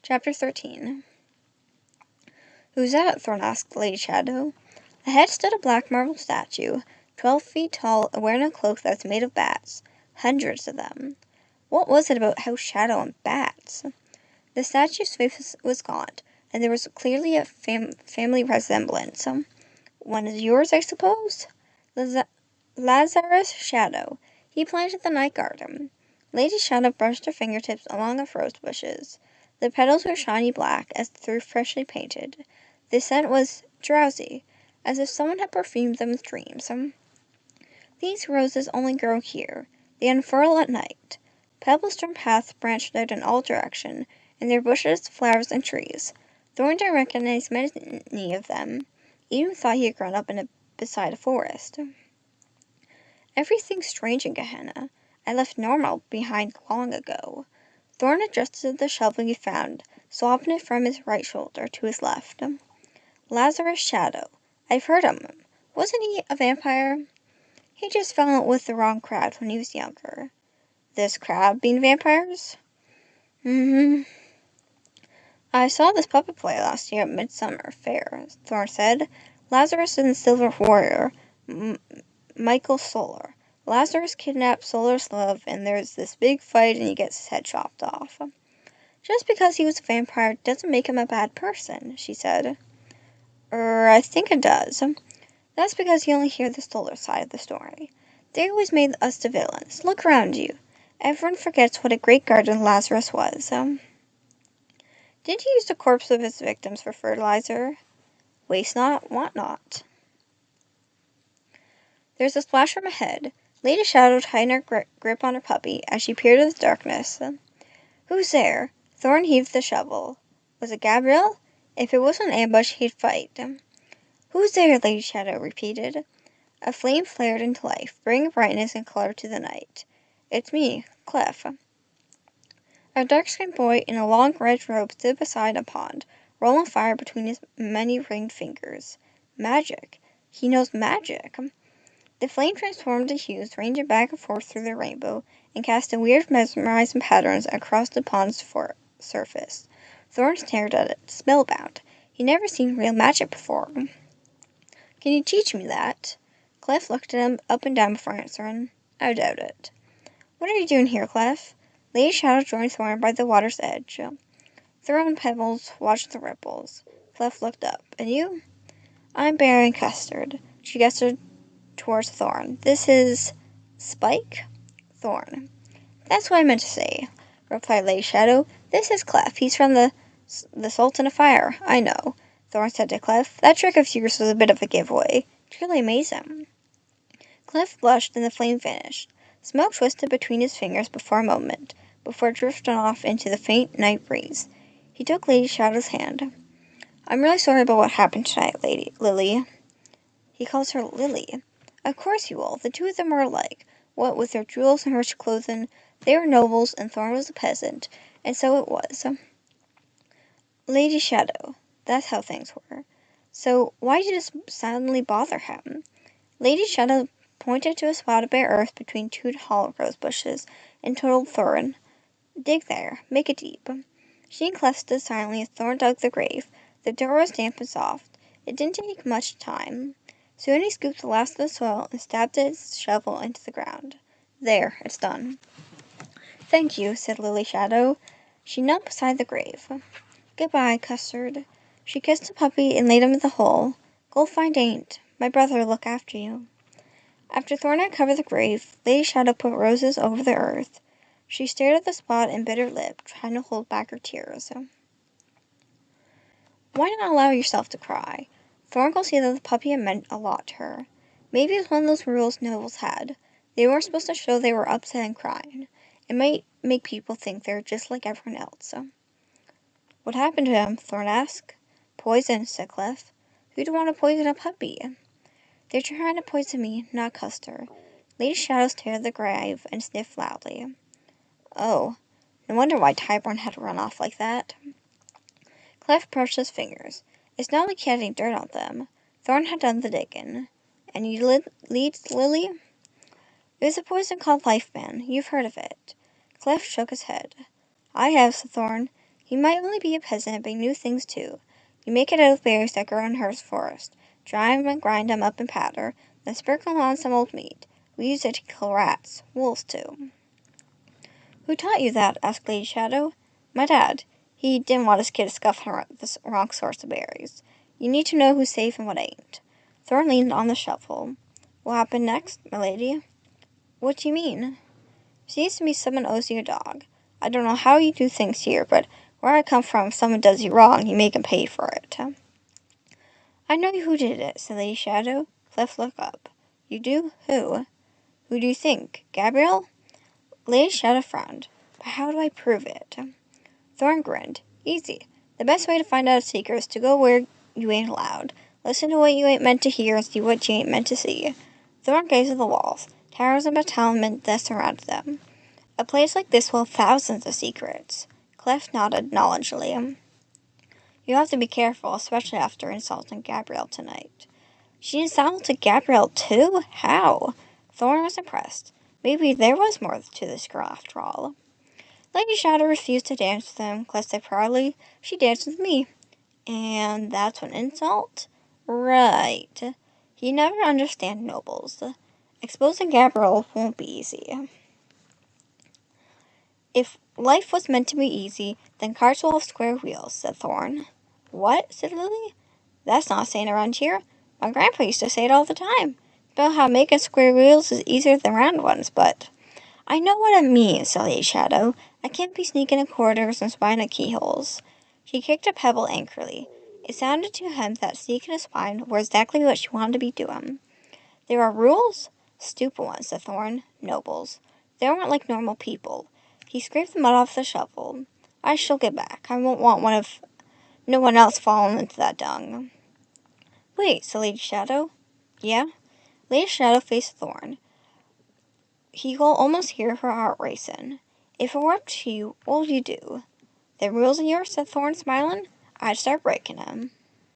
Chapter 13. Who's that? Thorn asked Lady Shadow. Ahead stood a black marble statue. 12 feet tall, and wearing a cloak that's made of bats. Hundreds of them. What was it about House Shadow and bats? The statue's face was gaunt, and there was clearly a family resemblance. One is yours, I suppose? Lazarus Shadow. He planted the night garden. Lady Shadow brushed her fingertips along the rose bushes. The petals were shiny black as though freshly painted. The scent was drowsy, as if someone had perfumed them with dreams. These roses only grow here. They unfurl at night. Pebble-strewn paths branched out in all directions, and their bushes, flowers, and trees. Thornton recognized many of them, even thought he had grown up beside a forest. Everything's strange in Gehenna. I left normal behind long ago. Thorn adjusted the shovel he found, swapping it from his right shoulder to his left. Lazarus Shadow. I've heard of him. Wasn't he a vampire? He just fell out with the wrong crowd when he was younger. This crowd being vampires? Mm-hmm. I saw this puppet play last year at Midsummer Fair, Thorn said. Lazarus and the Silver Warrior, Michael Solar. Lazarus kidnapped Solar's love, and there's this big fight, and he gets his head chopped off. Just because he was a vampire doesn't make him a bad person, she said. I think it does. That's because you only hear the Solar side of the story. They always made us the villains. Look around you. Everyone forgets what a great garden Lazarus was. Did he use the corpse of his victims for fertilizer? Waste not, want not. There's a splash from ahead. Lady Shadow tightened her grip on her puppy as she peered into the darkness. Who's there? Thorn heaved the shovel. Was it Gabriel? If it was an ambush, he'd fight. Who's there? Lady Shadow repeated. A flame flared into life, bringing brightness and color to the night. It's me, Clef. A dark-skinned boy in a long red robe stood beside a pond, rolling fire between his many ringed fingers. Magic. He knows magic. The flame transformed to hues, ranging back and forth through the rainbow, and casting weird mesmerizing patterns across the pond's surface. Thorn stared at it, spellbound. He'd never seen real magic before. Can you teach me that? Clef looked at him up and down before answering. I doubt it. What are you doing here, Clef? Lady Shadow joined Thorn by the water's edge. Throwing pebbles, watched the ripples. Clef looked up. And you? I'm bearing custard. She gestured towards Thorn. This is Spike? Thorn. That's what I meant to say, replied Lady Shadow. This is Clef. He's from the Sultan of Fire. I know. Thorn said to Clef. That trick of yours was a bit of a giveaway. Truly amazing. Clef blushed and the flame vanished. Smoke twisted between his fingers for a moment, before drifting off into the faint night breeze. He took Lady Shadow's hand. I'm really sorry about what happened tonight, Lady Lily. He calls her Lily. Of course you will. The two of them are alike. What with their jewels and rich clothing, they were nobles and Thorn was a peasant, and so it was. Lady Shadow. That's how things were. So why did it suddenly bother him? Lady Shadow pointed to a spot of bare earth between two tall rose bushes, and told Thorn, dig there, make it deep. She and Clef stood silently as Thorn dug the grave. The dirt was damp and soft. It didn't take much time. Soon he scooped the last of the soil and stabbed his shovel into the ground. There, it's done. Thank you, said Lily Shadow. She knelt beside the grave. Goodbye, Custard. She kissed the puppy and laid him in the hole. Go find Aunt. My brother will look after you. After Thorn had covered the grave, Lady Shadow put roses over the earth. She stared at the spot and bit her lip, trying to hold back her tears. Why not allow yourself to cry? Thorn could see that the puppy had meant a lot to her. Maybe it was one of those rules nobles had. They weren't supposed to show they were upset and crying. It might make people think they're just like everyone else. What happened to him? Thorn asked. Poison, said Clef. Who'd want to poison a puppy? They're trying to poison me, not Custer. Lady Shadow stared at the grave and sniffed loudly. Oh, no wonder why Tyburn had to run off like that. Clef brushed his fingers. It's not like he had any dirt on them. Thorn had done the digging. And you leads, Lily? It was a poison called Lifeman. You've heard of it. Clef shook his head. I have, said Thorn. He might only be a peasant, but he knew things too. You make it out of berries that grow in Hearst Forest. Dry 'em and grind 'em up in powder, then sprinkle on some old meat. We use it to kill rats, wolves too. Who taught you that? Asked Lady Shadow. My dad. He didn't want his kid to scuff the wrong source of berries. You need to know who's safe and what ain't. Thorn leaned on the shovel. What happened next, my lady? What do you mean? Seems to me someone owes you a dog. I don't know how you do things here, but where I come from, if someone does you wrong, you make 'em pay for it. I know who did it, said Lady Shadow. Cliff looked up. You do? Who? Who do you think? Gabrielle? Lady Shadow frowned. But how do I prove it? Thorn grinned. Easy. The best way to find out a secret is to go where you ain't allowed. Listen to what you ain't meant to hear and see what you ain't meant to see. Thorn gazed at the walls. Towers and battlements that surrounded them. A place like this will have thousands of secrets. Clef nodded knowledgeably. You have to be careful, especially after insulting Gabrielle tonight. She insulted Gabrielle too? How? Thorn was impressed. Maybe there was more to this girl after all. Lady Shadow refused to dance with him. Clef said proudly, she danced with me. And that's an insult? Right. You never understand nobles. Exposing Gabrielle won't be easy. If life was meant to be easy, then cars will have square wheels, said Thorn. What? Said Lily. That's not a saying around here. My grandpa used to say it all the time. About how making square wheels is easier than round ones, but I know what it means, said Lady Shadow. I can't be sneaking in corridors and spying at keyholes. She kicked a pebble angrily. It sounded to him that sneaking and spying were exactly what she wanted to be doing. There are rules? Stupid ones, said Thorn. Nobles. They weren't like normal people. He scraped the mud off the shovel. I shall get back. I won't want no one else falling into that dung. Wait, said Lady Shadow. Yeah? Lady Shadow faced Thorn. He could almost hear her heart racing. If it were up to you, what would you do? The rules are yours, said Thorn, smiling. I'd start breaking them.